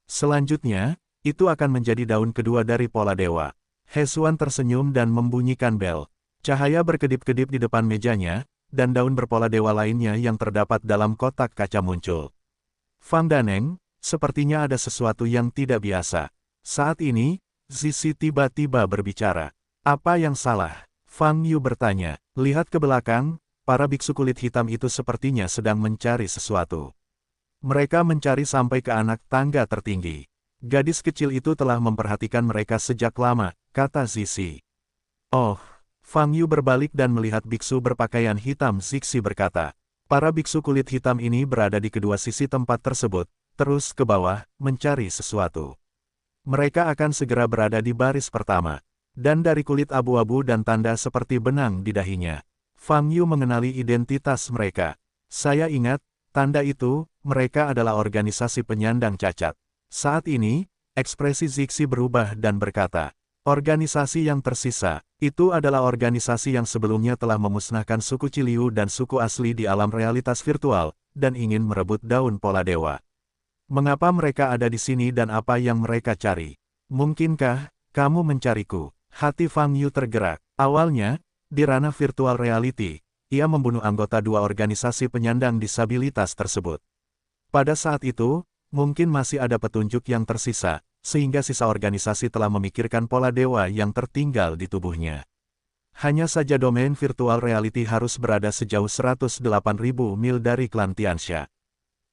Selanjutnya, itu akan menjadi daun kedua dari pola dewa. He Xuan tersenyum dan membunyikan bel. Cahaya berkedip-kedip di depan mejanya, dan daun berpola dewa lainnya yang terdapat dalam kotak kaca muncul. Fang Daneng, sepertinya ada sesuatu yang tidak biasa. Saat ini, Zixi tiba-tiba berbicara. "Apa yang salah?" Fang Yu bertanya. "Lihat ke belakang, para biksu kulit hitam itu sepertinya sedang mencari sesuatu. Mereka mencari sampai ke anak tangga tertinggi. Gadis kecil itu telah memperhatikan mereka sejak lama," kata Zixi. "Oh." Fang Yu berbalik dan melihat biksu berpakaian hitam. Zixi berkata, "Para biksu kulit hitam ini berada di kedua sisi tempat tersebut, terus ke bawah, mencari sesuatu. Mereka akan segera berada di baris pertama. Dan dari kulit abu-abu dan tanda seperti benang di dahinya." Fang Yu mengenali identitas mereka. "Saya ingat, tanda itu, mereka adalah organisasi penyandang cacat." Saat ini, ekspresi Zixi berubah dan berkata, "Organisasi yang tersisa, itu adalah organisasi yang sebelumnya telah memusnahkan suku Ciliu dan suku asli di alam realitas virtual, dan ingin merebut daun pola dewa. Mengapa mereka ada di sini dan apa yang mereka cari? Mungkinkah kamu mencariku?" Hati Fang Yu tergerak. Awalnya, di ranah virtual reality, ia membunuh anggota 2 organisasi penyandang disabilitas tersebut. Pada saat itu, mungkin masih ada petunjuk yang tersisa, sehingga sisa organisasi telah memikirkan pola dewa yang tertinggal di tubuhnya. Hanya saja domain virtual reality harus berada sejauh 108.000 mil dari klan Tianxia.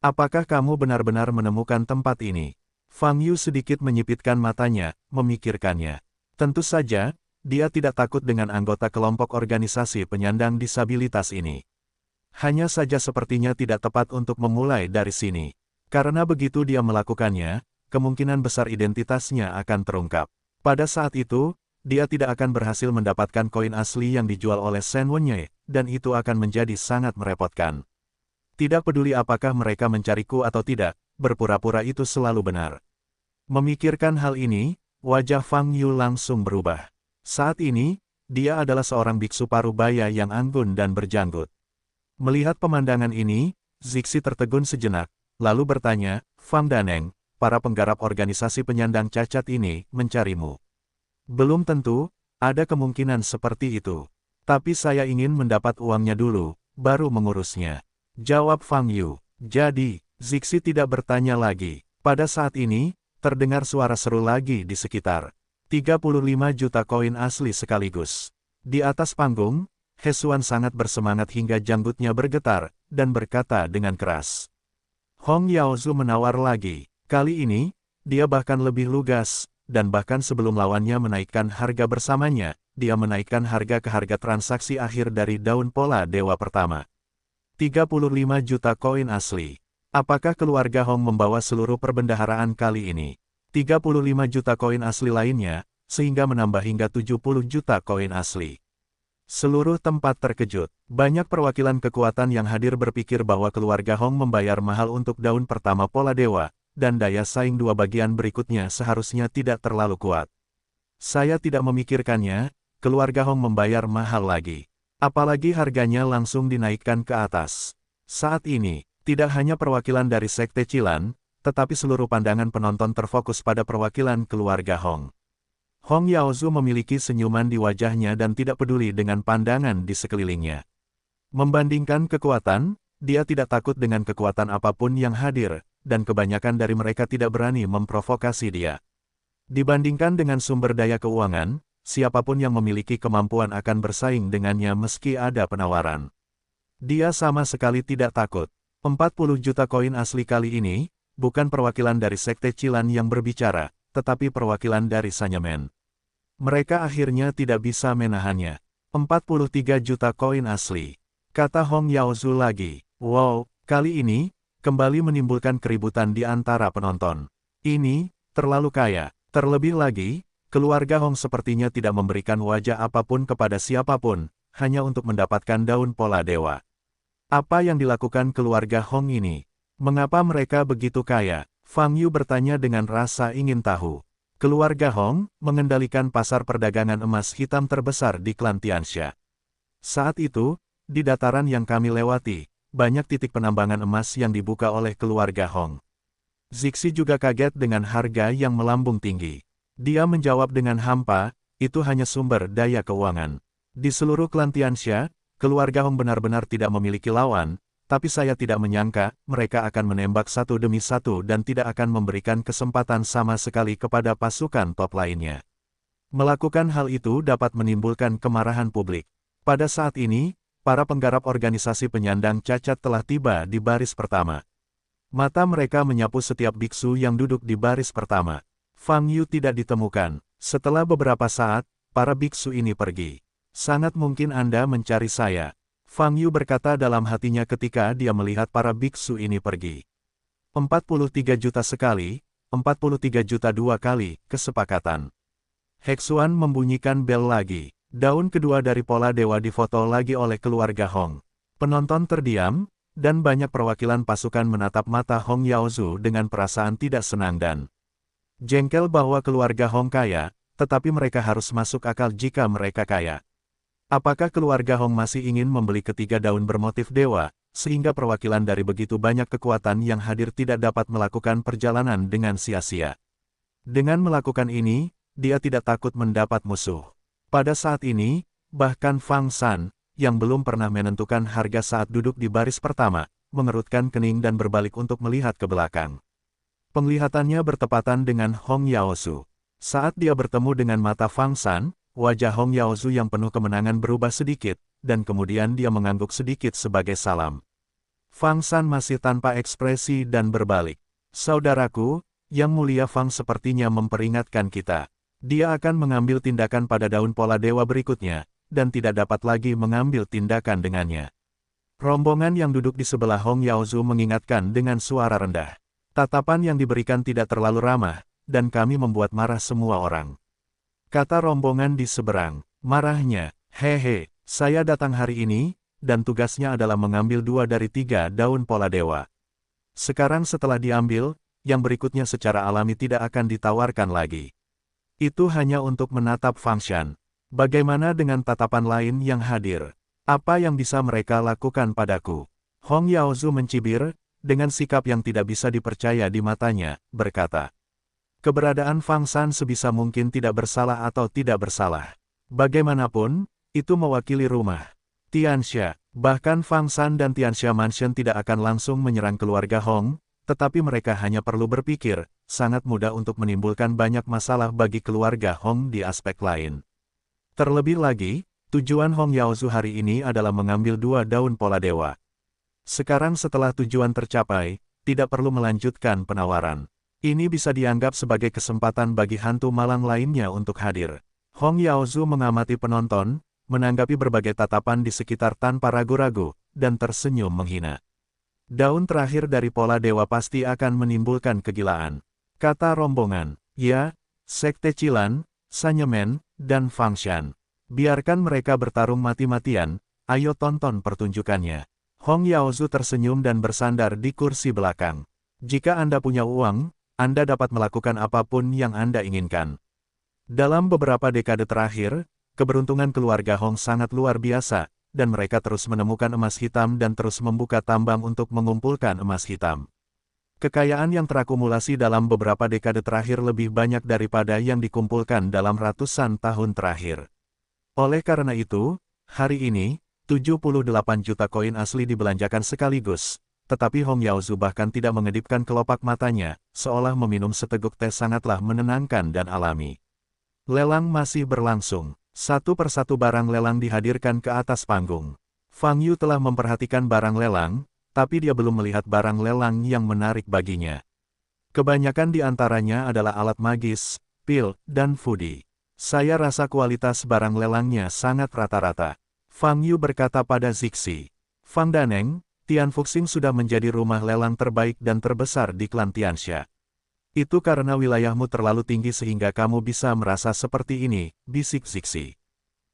"Apakah kamu benar-benar menemukan tempat ini?" Fang Yu sedikit menyipitkan matanya, memikirkannya. Tentu saja, dia tidak takut dengan anggota kelompok organisasi penyandang disabilitas ini. Hanya saja sepertinya tidak tepat untuk memulai dari sini. Karena begitu dia melakukannya, kemungkinan besar identitasnya akan terungkap. Pada saat itu, dia tidak akan berhasil mendapatkan koin asli yang dijual oleh Shen Wenye, dan itu akan menjadi sangat merepotkan. Tidak peduli apakah mereka mencariku atau tidak, berpura-pura itu selalu benar. Memikirkan hal ini, wajah Fang Yu langsung berubah. Saat ini, dia adalah seorang biksu parubaya yang anggun dan berjanggut. Melihat pemandangan ini, Zixi tertegun sejenak, lalu bertanya, "Fang Daneng, para penggarap organisasi penyandang cacat ini mencarimu?" "Belum tentu, ada kemungkinan seperti itu. Tapi saya ingin mendapat uangnya dulu, baru mengurusnya," jawab Fang Yu. Jadi, Zixi tidak bertanya lagi. Pada saat ini, terdengar suara seru lagi di sekitar. 35 juta koin asli sekaligus. Di atas panggung, He Xuan sangat bersemangat hingga janggutnya bergetar, dan berkata dengan keras. Hong Yaozu menawar lagi. Kali ini, dia bahkan lebih lugas, dan bahkan sebelum lawannya menaikkan harga bersamanya, dia menaikkan harga ke harga transaksi akhir dari daun pola dewa pertama. 35 juta koin asli. Apakah keluarga Hong membawa seluruh perbendaharaan kali ini? 35 juta koin asli lainnya, sehingga menambah hingga 70 juta koin asli. Seluruh tempat terkejut. Banyak perwakilan kekuatan yang hadir berpikir bahwa keluarga Hong membayar mahal untuk daun pertama pola dewa, dan daya saing 2 bagian berikutnya seharusnya tidak terlalu kuat. Saya tidak memikirkannya, keluarga Hong membayar mahal lagi. Apalagi harganya langsung dinaikkan ke atas. Saat ini, tidak hanya perwakilan dari Sekte Cilan, tetapi seluruh pandangan penonton terfokus pada perwakilan keluarga Hong. Hong Yaozu memiliki senyuman di wajahnya dan tidak peduli dengan pandangan di sekelilingnya. Membandingkan kekuatan, dia tidak takut dengan kekuatan apapun yang hadir, dan kebanyakan dari mereka tidak berani memprovokasi dia. Dibandingkan dengan sumber daya keuangan, siapapun yang memiliki kemampuan akan bersaing dengannya meski ada penawaran. Dia sama sekali tidak takut. 40 juta koin asli kali ini, bukan perwakilan dari Sekte Cilan yang berbicara, tetapi perwakilan dari Sanyamen. Mereka akhirnya tidak bisa menahannya. 43 juta koin asli. Kata Hong Yaozu lagi. Wow, kali ini, kembali menimbulkan keributan di antara penonton. Ini, terlalu kaya. Terlebih lagi, keluarga Hong sepertinya tidak memberikan wajah apapun kepada siapapun, hanya untuk mendapatkan daun pola dewa. Apa yang dilakukan keluarga Hong ini? Mengapa mereka begitu kaya? Fang Yu bertanya dengan rasa ingin tahu. Keluarga Hong mengendalikan pasar perdagangan emas hitam terbesar di klan Tianxia. Saat itu, di dataran yang kami lewati, banyak titik penambangan emas yang dibuka oleh keluarga Hong. Zixi juga kaget dengan harga yang melambung tinggi. Dia menjawab dengan hampa, itu hanya sumber daya keuangan. Di seluruh klan Tianxia, keluarga Hong benar-benar tidak memiliki lawan, tapi saya tidak menyangka mereka akan menembak satu demi satu dan tidak akan memberikan kesempatan sama sekali kepada pasukan top lainnya. Melakukan hal itu dapat menimbulkan kemarahan publik. Pada saat ini, para penggarap organisasi penyandang cacat telah tiba di baris pertama. Mata mereka menyapu setiap biksu yang duduk di baris pertama. Fang Yu tidak ditemukan. Setelah beberapa saat, para biksu ini pergi. Sangat mungkin Anda mencari saya. Fang Yu berkata dalam hatinya ketika dia melihat para biksu ini pergi. 43 juta sekali, 43 juta dua kali, kesepakatan. Heksuan membunyikan bel lagi. Daun kedua dari pola dewa difoto lagi oleh keluarga Hong. Penonton terdiam, dan banyak perwakilan pasukan menatap mata Hong Yaozu dengan perasaan tidak senang dan jengkel bahwa keluarga Hong kaya, tetapi mereka harus masuk akal jika mereka kaya. Apakah keluarga Hong masih ingin membeli ketiga daun bermotif dewa, sehingga perwakilan dari begitu banyak kekuatan yang hadir tidak dapat melakukan perjalanan dengan sia-sia? Dengan melakukan ini, dia tidak takut mendapat musuh. Pada saat ini, bahkan Fang San, yang belum pernah menentukan harga saat duduk di baris pertama, mengerutkan kening dan berbalik untuk melihat ke belakang. Penglihatannya bertepatan dengan Hong Yaozu. Saat dia bertemu dengan mata Fang San, wajah Hong Yaozu yang penuh kemenangan berubah sedikit, dan kemudian dia mengangguk sedikit sebagai salam. Fang San masih tanpa ekspresi dan berbalik. Saudaraku, Yang Mulia Fang sepertinya memperingatkan kita. Dia akan mengambil tindakan pada daun pola dewa berikutnya, dan tidak dapat lagi mengambil tindakan dengannya. Rombongan yang duduk di sebelah Hong Yaozu mengingatkan dengan suara rendah. Tatapan yang diberikan tidak terlalu ramah, dan kami membuat marah semua orang. Kata rombongan di seberang, marahnya, hehe, saya datang hari ini, dan tugasnya adalah mengambil 2 dari 3 daun pola dewa. Sekarang setelah diambil, yang berikutnya secara alami tidak akan ditawarkan lagi. Itu hanya untuk menatap Fang Shan. Bagaimana dengan tatapan lain yang hadir? Apa yang bisa mereka lakukan padaku? Hong Yaozu mencibir, dengan sikap yang tidak bisa dipercaya di matanya, berkata. Keberadaan Fang Shan sebisa mungkin tidak bersalah atau tidak bersalah. Bagaimanapun, itu mewakili rumah Tianxia. Bahkan Fang Shan dan Tianxia Mansion tidak akan langsung menyerang keluarga Hong, tetapi mereka hanya perlu berpikir, sangat mudah untuk menimbulkan banyak masalah bagi keluarga Hong di aspek lain. Terlebih lagi, tujuan Hong Yaozu hari ini adalah mengambil 2 daun pola dewa. Sekarang setelah tujuan tercapai, tidak perlu melanjutkan penawaran. Ini bisa dianggap sebagai kesempatan bagi hantu malang lainnya untuk hadir. Hong Yaozu mengamati penonton, menanggapi berbagai tatapan di sekitar tanpa ragu-ragu, dan tersenyum menghina. Daun terakhir dari pola dewa pasti akan menimbulkan kegilaan. Kata rombongan, ya, Sekte Cilan, Sanyamen, dan Fang Shan. Biarkan mereka bertarung mati-matian, ayo tonton pertunjukannya. Hong Yaozu tersenyum dan bersandar di kursi belakang. Jika Anda punya uang, Anda dapat melakukan apapun yang Anda inginkan. Dalam beberapa dekade terakhir, keberuntungan keluarga Hong sangat luar biasa, dan mereka terus menemukan emas hitam dan terus membuka tambang untuk mengumpulkan emas hitam. Kekayaan yang terakumulasi dalam beberapa dekade terakhir lebih banyak daripada yang dikumpulkan dalam ratusan tahun terakhir. Oleh karena itu, hari ini, 78 juta koin asli dibelanjakan sekaligus, tetapi Hong Yaozu bahkan tidak mengedipkan kelopak matanya, seolah meminum seteguk teh sangatlah menenangkan dan alami. Lelang masih berlangsung. Satu persatu barang lelang dihadirkan ke atas panggung. Fang Yu telah memperhatikan barang lelang, tapi dia belum melihat barang lelang yang menarik baginya. Kebanyakan di antaranya adalah alat magis, pil, dan foodie. Saya rasa kualitas barang lelangnya sangat rata-rata. Fang Yu berkata pada Zixi. Fang Daneng, Tian Fuxing sudah menjadi rumah lelang terbaik dan terbesar di klan Tianxia. Itu karena wilayahmu terlalu tinggi sehingga kamu bisa merasa seperti ini, bisik Zixi.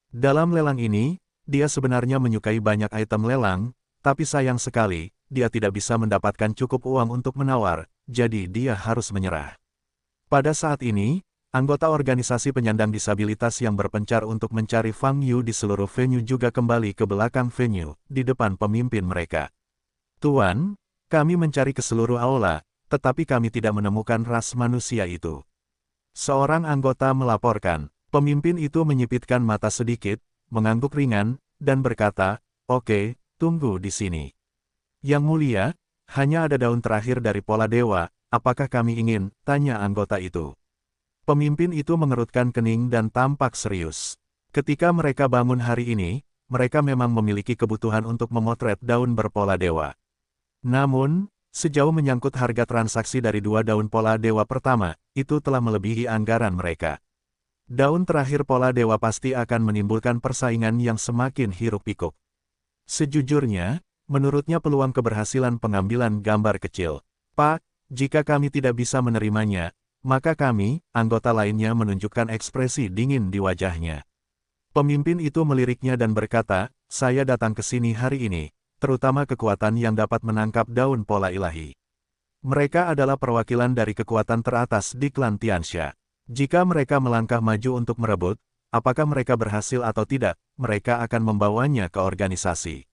Dalam lelang ini, dia sebenarnya menyukai banyak item lelang, tapi sayang sekali, dia tidak bisa mendapatkan cukup uang untuk menawar, jadi dia harus menyerah. Pada saat ini, anggota organisasi penyandang disabilitas yang berpencar untuk mencari Fang Yu di seluruh venue juga kembali ke belakang venue, di depan pemimpin mereka. Tuan, kami mencari ke seluruh aula, tetapi kami tidak menemukan ras manusia itu. Seorang anggota melaporkan, pemimpin itu menyipitkan mata sedikit, mengangguk ringan, dan berkata, "Oke, tunggu di sini. Yang mulia, hanya ada daun terakhir dari pola dewa, apakah kami ingin?" tanya anggota itu. Pemimpin itu mengerutkan kening dan tampak serius. Ketika mereka bangun hari ini, mereka memang memiliki kebutuhan untuk memotret daun berpola dewa. Namun, sejauh menyangkut harga transaksi dari 2 daun pola dewa pertama, itu telah melebihi anggaran mereka. Daun terakhir pola dewa pasti akan menimbulkan persaingan yang semakin hiruk-pikuk. Sejujurnya, menurutnya peluang keberhasilan pengambilan gambar kecil. Pak, jika kami tidak bisa menerimanya, maka kami, anggota lainnya menunjukkan ekspresi dingin di wajahnya. Pemimpin itu meliriknya dan berkata, "Saya datang ke sini hari ini, terutama kekuatan yang dapat menangkap daun pola ilahi. Mereka adalah perwakilan dari kekuatan teratas di klan Tianxia. Jika mereka melangkah maju untuk merebut, apakah mereka berhasil atau tidak, mereka akan membawanya ke organisasi.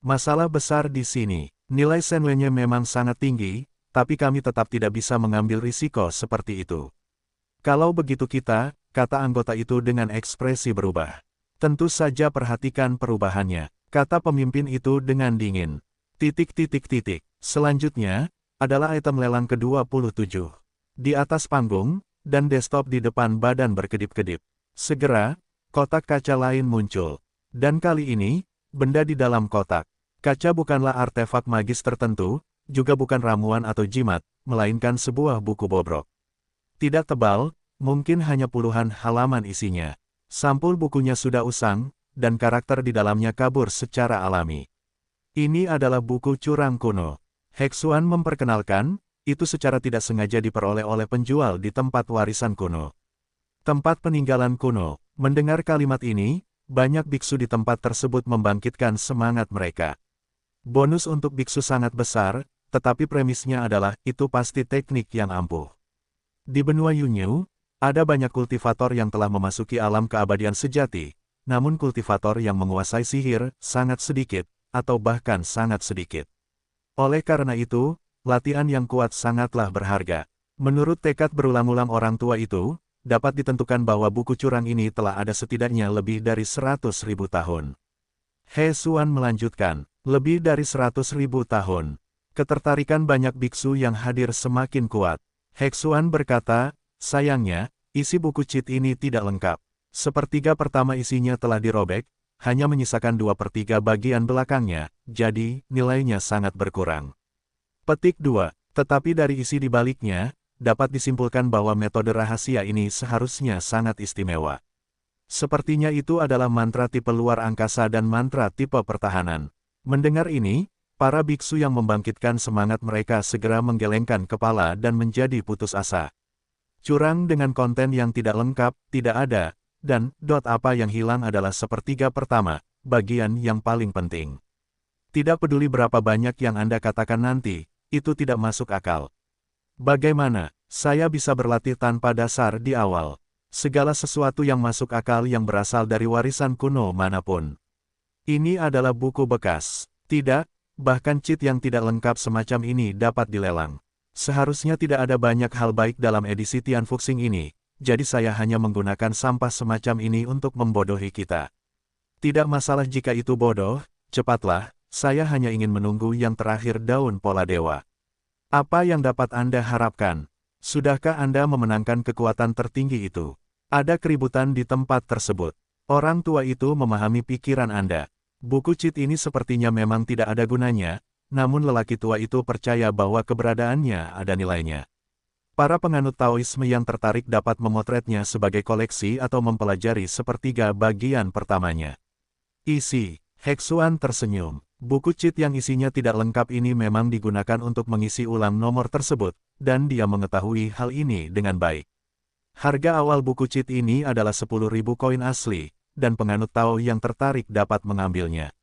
Masalah besar di sini, nilai senwenya memang sangat tinggi, tapi kami tetap tidak bisa mengambil risiko seperti itu. Kalau begitu kita," kata anggota itu dengan ekspresi berubah. "Tentu saja perhatikan perubahannya," kata pemimpin itu dengan dingin. Selanjutnya, adalah item lelang ke-27. Di atas panggung, dan desktop di depan badan berkedip-kedip. Segera, kotak kaca lain muncul. Dan kali ini, benda di dalam kotak. Kaca bukanlah artefak magis tertentu, juga bukan ramuan atau jimat, melainkan sebuah buku bobrok. Tidak tebal, mungkin hanya puluhan halaman isinya. Sampul bukunya sudah usang, dan karakter di dalamnya kabur secara alami. Ini adalah buku curang kuno. Hexuan memperkenalkan, itu secara tidak sengaja diperoleh oleh penjual di tempat warisan kuno. Tempat peninggalan kuno. Mendengar kalimat ini, banyak biksu di tempat tersebut membangkitkan semangat mereka. Bonus untuk biksu sangat besar, tetapi premisnya adalah, itu pasti teknik yang ampuh. Di benua Yunyu, ada banyak kultivator yang telah memasuki alam keabadian sejati, namun kultivator yang menguasai sihir, sangat sedikit, atau bahkan sangat sedikit. Oleh karena itu, latihan yang kuat sangatlah berharga. Menurut tekad berulang-ulang orang tua itu, dapat ditentukan bahwa buku curang ini telah ada setidaknya lebih dari 100.000 tahun. He Xuan melanjutkan, lebih dari 100.000 tahun. Ketertarikan banyak biksu yang hadir semakin kuat. Hexuan berkata, "Sayangnya, isi buku cheat ini tidak lengkap. Sepertiga pertama isinya telah dirobek, hanya menyisakan 2/3 bagian belakangnya, jadi nilainya sangat berkurang." Petik 2. Tetapi dari isi di baliknya, dapat disimpulkan bahwa metode rahasia ini seharusnya sangat istimewa. Sepertinya itu adalah mantra tipe luar angkasa dan mantra tipe pertahanan. Mendengar ini, para biksu yang membangkitkan semangat mereka segera menggelengkan kepala dan menjadi putus asa. Curang dengan konten yang tidak lengkap, tidak ada, dan apa yang hilang adalah sepertiga pertama, bagian yang paling penting. Tidak peduli berapa banyak yang Anda katakan nanti, itu tidak masuk akal. Bagaimana saya bisa berlatih tanpa dasar di awal? Segala sesuatu yang masuk akal yang berasal dari warisan kuno manapun. Ini adalah buku bekas. Tidak, bahkan cheat yang tidak lengkap semacam ini dapat dilelang. Seharusnya tidak ada banyak hal baik dalam edisi Tian Fuxing ini, jadi saya hanya menggunakan sampah semacam ini untuk membodohi kita. Tidak masalah jika itu bodoh, cepatlah, saya hanya ingin menunggu yang terakhir daun pola dewa. Apa yang dapat Anda harapkan? Sudahkah Anda memenangkan kekuatan tertinggi itu? Ada keributan di tempat tersebut. Orang tua itu memahami pikiran Anda. Buku cheat ini sepertinya memang tidak ada gunanya, namun lelaki tua itu percaya bahwa keberadaannya ada nilainya. Para penganut Taoisme yang tertarik dapat memotretnya sebagai koleksi atau mempelajari sepertiga bagian pertamanya. Isi, Heksuan tersenyum. Buku cheat yang isinya tidak lengkap ini memang digunakan untuk mengisi ulang nomor tersebut, dan dia mengetahui hal ini dengan baik. Harga awal buku cheat ini adalah 10.000 koin asli, dan penganut Tao yang tertarik dapat mengambilnya.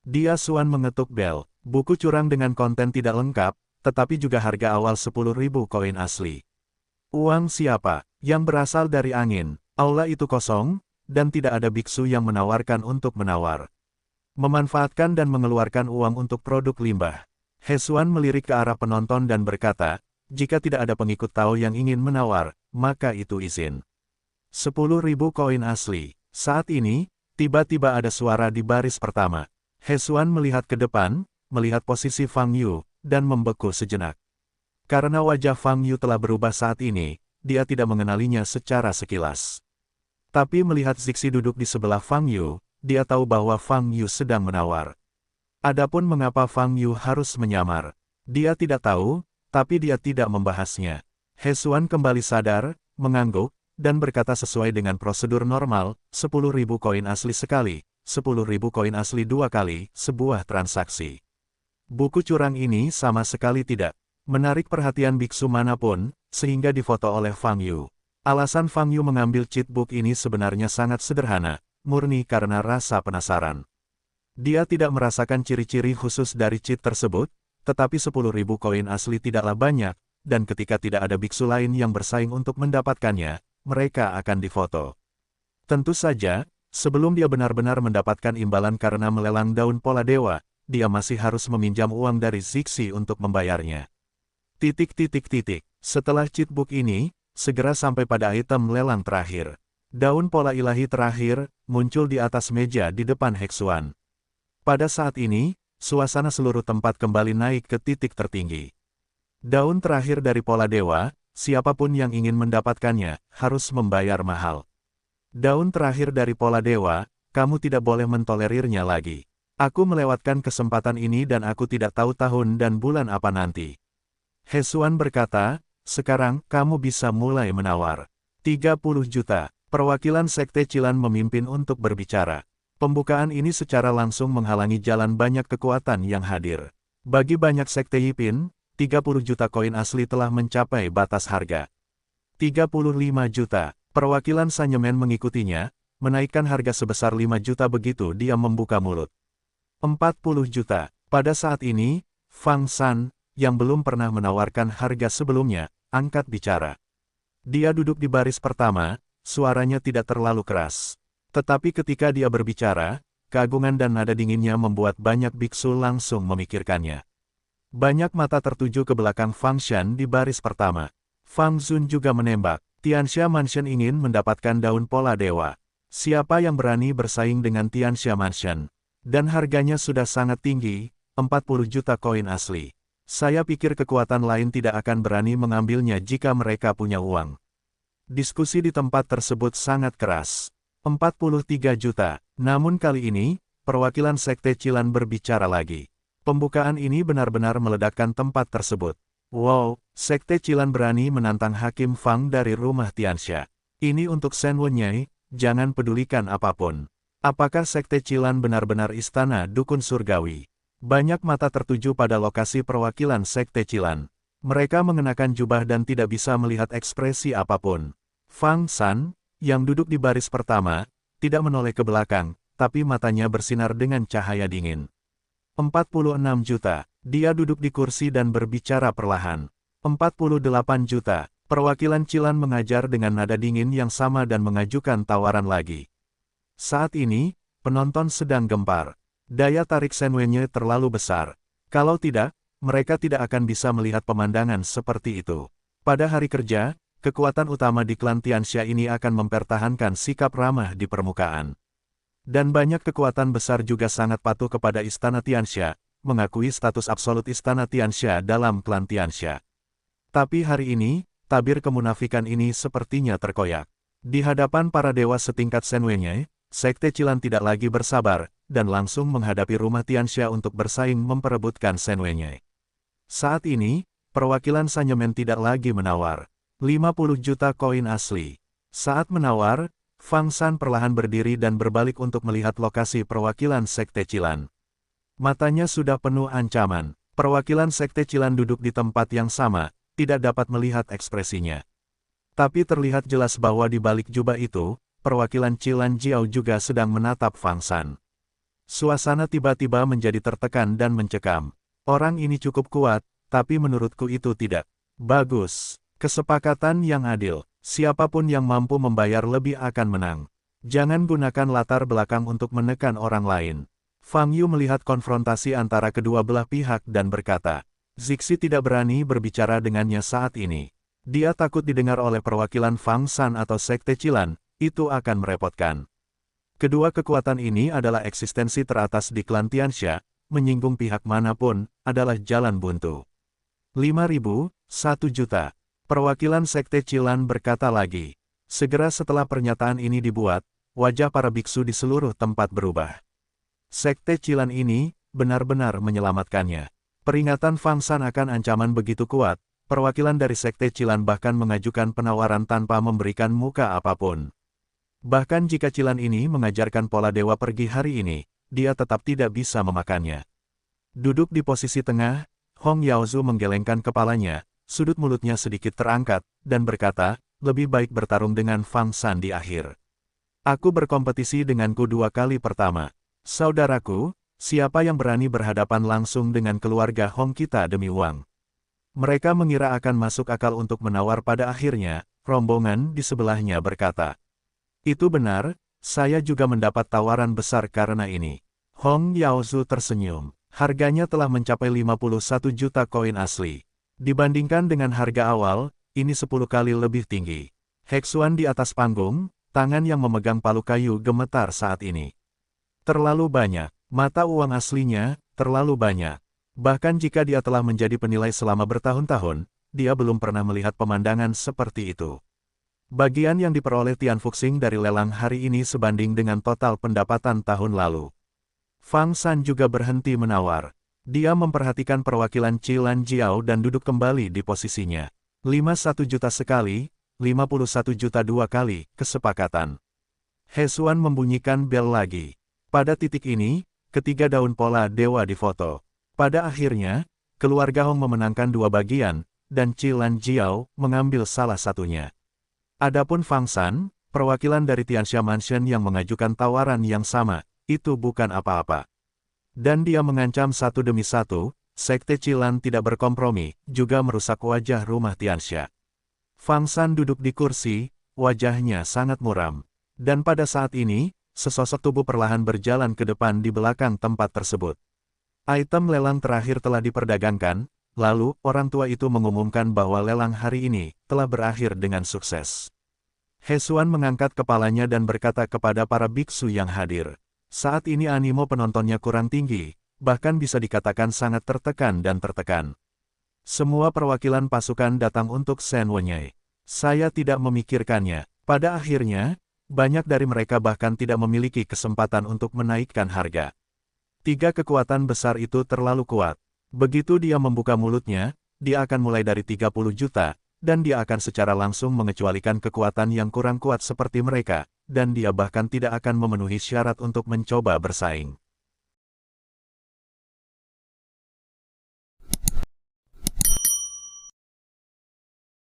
Dia Suan mengetuk bel, buku curang dengan konten tidak lengkap, tetapi juga harga awal 10.000 koin asli. Uang siapa? Yang berasal dari angin. Aula itu kosong, dan tidak ada biksu yang menawarkan untuk menawar. Memanfaatkan dan mengeluarkan uang untuk produk limbah. Hesuan melirik ke arah penonton dan berkata, jika tidak ada pengikut Tao yang ingin menawar, maka itu izin. 10.000 koin asli. Saat ini, tiba-tiba ada suara di baris pertama. Hesuan melihat ke depan, melihat posisi Fang Yu, dan membeku sejenak. Karena wajah Fang Yu telah berubah saat ini, dia tidak mengenalinya secara sekilas. Tapi melihat Zixi duduk di sebelah Fang Yu, dia tahu bahwa Fang Yu sedang menawar. Adapun mengapa Fang Yu harus menyamar, dia tidak tahu, tapi dia tidak membahasnya. Hesuan kembali sadar, mengangguk, dan berkata sesuai dengan prosedur normal, 10.000 koin asli sekali, 10.000 koin asli 2 kali, sebuah transaksi. Buku curang ini sama sekali tidak menarik perhatian biksu manapun, sehingga difoto oleh Fang Yu. Alasan Fang Yu mengambil cheat book ini sebenarnya sangat sederhana, murni karena rasa penasaran. Dia tidak merasakan ciri-ciri khusus dari cheat tersebut, tetapi 10.000 koin asli tidaklah banyak, dan ketika tidak ada biksu lain yang bersaing untuk mendapatkannya, mereka akan difoto. Tentu saja, sebelum dia benar-benar mendapatkan imbalan karena melelang daun pola dewa, dia masih harus meminjam uang dari Zixi untuk membayarnya. Setelah cheat book ini, segera sampai pada item lelang terakhir. Daun pola ilahi terakhir, muncul di atas meja di depan Heksuan. Pada saat ini, suasana seluruh tempat kembali naik ke titik tertinggi. Daun terakhir dari pola dewa, siapapun yang ingin mendapatkannya, harus membayar mahal. Daun terakhir dari pola dewa, kamu tidak boleh mentolerirnya lagi. Aku melewatkan kesempatan ini dan aku tidak tahu tahun dan bulan apa nanti. Hesuan berkata, sekarang kamu bisa mulai menawar. 30 juta. Perwakilan Sekte Cilan memimpin untuk berbicara. Pembukaan ini secara langsung menghalangi jalan banyak kekuatan yang hadir. Bagi banyak Sekte Yipin, 30 juta koin asli telah mencapai batas harga. 35 juta. Perwakilan Sanyemen mengikutinya, menaikkan harga sebesar 5 juta begitu dia membuka mulut. 40 juta. Pada saat ini, Fang San, yang belum pernah menawarkan harga sebelumnya, angkat bicara. Dia duduk di baris pertama, suaranya tidak terlalu keras. Tetapi ketika dia berbicara, keagungan dan nada dinginnya membuat banyak biksu langsung memikirkannya. Banyak mata tertuju ke belakang Fang Shan di baris pertama. Fang Zun juga menembak. Tianxia Mansion ingin mendapatkan daun pola dewa. Siapa yang berani bersaing dengan Tianxia Mansion? Dan harganya sudah sangat tinggi, 40 juta koin asli. Saya pikir kekuatan lain tidak akan berani mengambilnya jika mereka punya uang. Diskusi di tempat tersebut sangat keras. 43 juta. Namun kali ini, perwakilan Sekte Cilan berbicara lagi. Pembukaan ini benar-benar meledakkan tempat tersebut. Wow, Sekte Cilan berani menantang Hakim Fang dari rumah Tianxia. Ini untuk Shen Wenyai, jangan pedulikan apapun. Apakah Sekte Cilan benar-benar istana dukun surgawi? Banyak mata tertuju pada lokasi perwakilan Sekte Cilan. Mereka mengenakan jubah dan tidak bisa melihat ekspresi apapun. Fang San, yang duduk di baris pertama, tidak menoleh ke belakang, tapi matanya bersinar dengan cahaya dingin. 46 juta. Dia duduk di kursi dan berbicara perlahan. 48 juta. Perwakilan Cilan mengajar dengan nada dingin yang sama dan mengajukan tawaran lagi. Saat ini, penonton sedang gempar. Daya tarik Shen Wenyai terlalu besar. Kalau tidak, mereka tidak akan bisa melihat pemandangan seperti itu. Pada hari kerja, kekuatan utama di klan Tianxia ini akan mempertahankan sikap ramah di permukaan. Dan banyak kekuatan besar juga sangat patuh kepada Istana Tianxia, mengakui status absolut Istana Tianxia dalam klan Tianxia. Tapi hari ini, tabir kemunafikan ini sepertinya terkoyak. Di hadapan para dewa setingkat Shen Wenyai, Sekte Cilan tidak lagi bersabar, dan langsung menghadapi rumah Tianxia untuk bersaing memperebutkan Shen Wenyai. Saat ini, perwakilan Sanyemen tidak lagi menawar 50 juta koin asli. Saat menawar, Fang San perlahan berdiri dan berbalik untuk melihat lokasi perwakilan Sekte Cilan. Matanya sudah penuh ancaman. Perwakilan Sekte Cilan duduk di tempat yang sama, tidak dapat melihat ekspresinya. Tapi terlihat jelas bahwa di balik jubah itu, perwakilan Cilan Jiao juga sedang menatap Fang San. Suasana tiba-tiba menjadi tertekan dan mencekam. Orang ini cukup kuat, tapi menurutku itu tidak bagus. Kesepakatan yang adil. Siapapun yang mampu membayar lebih akan menang. Jangan gunakan latar belakang untuk menekan orang lain. Fang Yu melihat konfrontasi antara kedua belah pihak dan berkata, Zixi tidak berani berbicara dengannya saat ini. Dia takut didengar oleh perwakilan Fang San atau Sekte Cilan, itu akan merepotkan. Kedua kekuatan ini adalah eksistensi teratas di klan Tianxia, menyinggung pihak manapun, adalah jalan buntu. 5.000, 1 juta. Perwakilan Sekte Cilan berkata lagi. Segera setelah pernyataan ini dibuat, wajah para biksu di seluruh tempat berubah. Sekte Cilan ini, benar-benar menyelamatkannya. Peringatan Fang San akan ancaman begitu kuat, perwakilan dari Sekte Cilan bahkan mengajukan penawaran tanpa memberikan muka apapun. Bahkan jika Cilan ini mengajarkan pola dewa pergi hari ini, dia tetap tidak bisa memakannya. Duduk di posisi tengah, Hong Yaozu menggelengkan kepalanya, sudut mulutnya sedikit terangkat, dan berkata, lebih baik bertarung dengan Fang San di akhir. Aku berkompetisi denganku 2 kali pertama. Saudaraku, siapa yang berani berhadapan langsung dengan keluarga Hong kita demi uang? Mereka mengira akan masuk akal untuk menawar pada akhirnya, rombongan di sebelahnya berkata. Itu benar, saya juga mendapat tawaran besar karena ini. Hong Yaozu tersenyum. Harganya telah mencapai 51 juta koin asli. Dibandingkan dengan harga awal, ini 10 kali lebih tinggi. Heksuan di atas panggung, tangan yang memegang palu kayu gemetar saat ini. Terlalu banyak, mata uang aslinya, terlalu banyak. Bahkan jika dia telah menjadi penilai selama bertahun-tahun, dia belum pernah melihat pemandangan seperti itu. Bagian yang diperoleh Tian Fuxing dari lelang hari ini sebanding dengan total pendapatan tahun lalu. Fang San juga berhenti menawar. Dia memperhatikan perwakilan Cilan Jiao dan duduk kembali di posisinya. 51 juta sekali, 51 juta 2 kali, kesepakatan. Hesuan membunyikan bel lagi. Pada titik ini, ketiga daun pola dewa difoto. Pada akhirnya, keluarga Hong memenangkan 2 bagian, dan Cilan Jiao mengambil salah satunya. Adapun Fang San, perwakilan dari Tianxia Mansion yang mengajukan tawaran yang sama, itu bukan apa-apa. Dan dia mengancam satu demi satu, Sekte Cilan tidak berkompromi, juga merusak wajah rumah Tianxia. Fang San duduk di kursi, wajahnya sangat muram. Dan pada saat ini, sesosok tubuh perlahan berjalan ke depan di belakang tempat tersebut. Item lelang terakhir telah diperdagangkan, lalu orang tua itu mengumumkan bahwa lelang hari ini telah berakhir dengan sukses. Hesuan mengangkat kepalanya dan berkata kepada para biksu yang hadir. Saat ini animo penontonnya kurang tinggi, bahkan bisa dikatakan sangat tertekan dan tertekan. Semua perwakilan pasukan datang untuk Shen Wenyai. Saya tidak memikirkannya. Pada akhirnya, banyak dari mereka bahkan tidak memiliki kesempatan untuk menaikkan harga. 3 kekuatan besar itu terlalu kuat. Begitu dia membuka mulutnya, dia akan mulai dari 30 juta, dan dia akan secara langsung mengecualikan kekuatan yang kurang kuat seperti mereka, dan dia bahkan tidak akan memenuhi syarat untuk mencoba bersaing.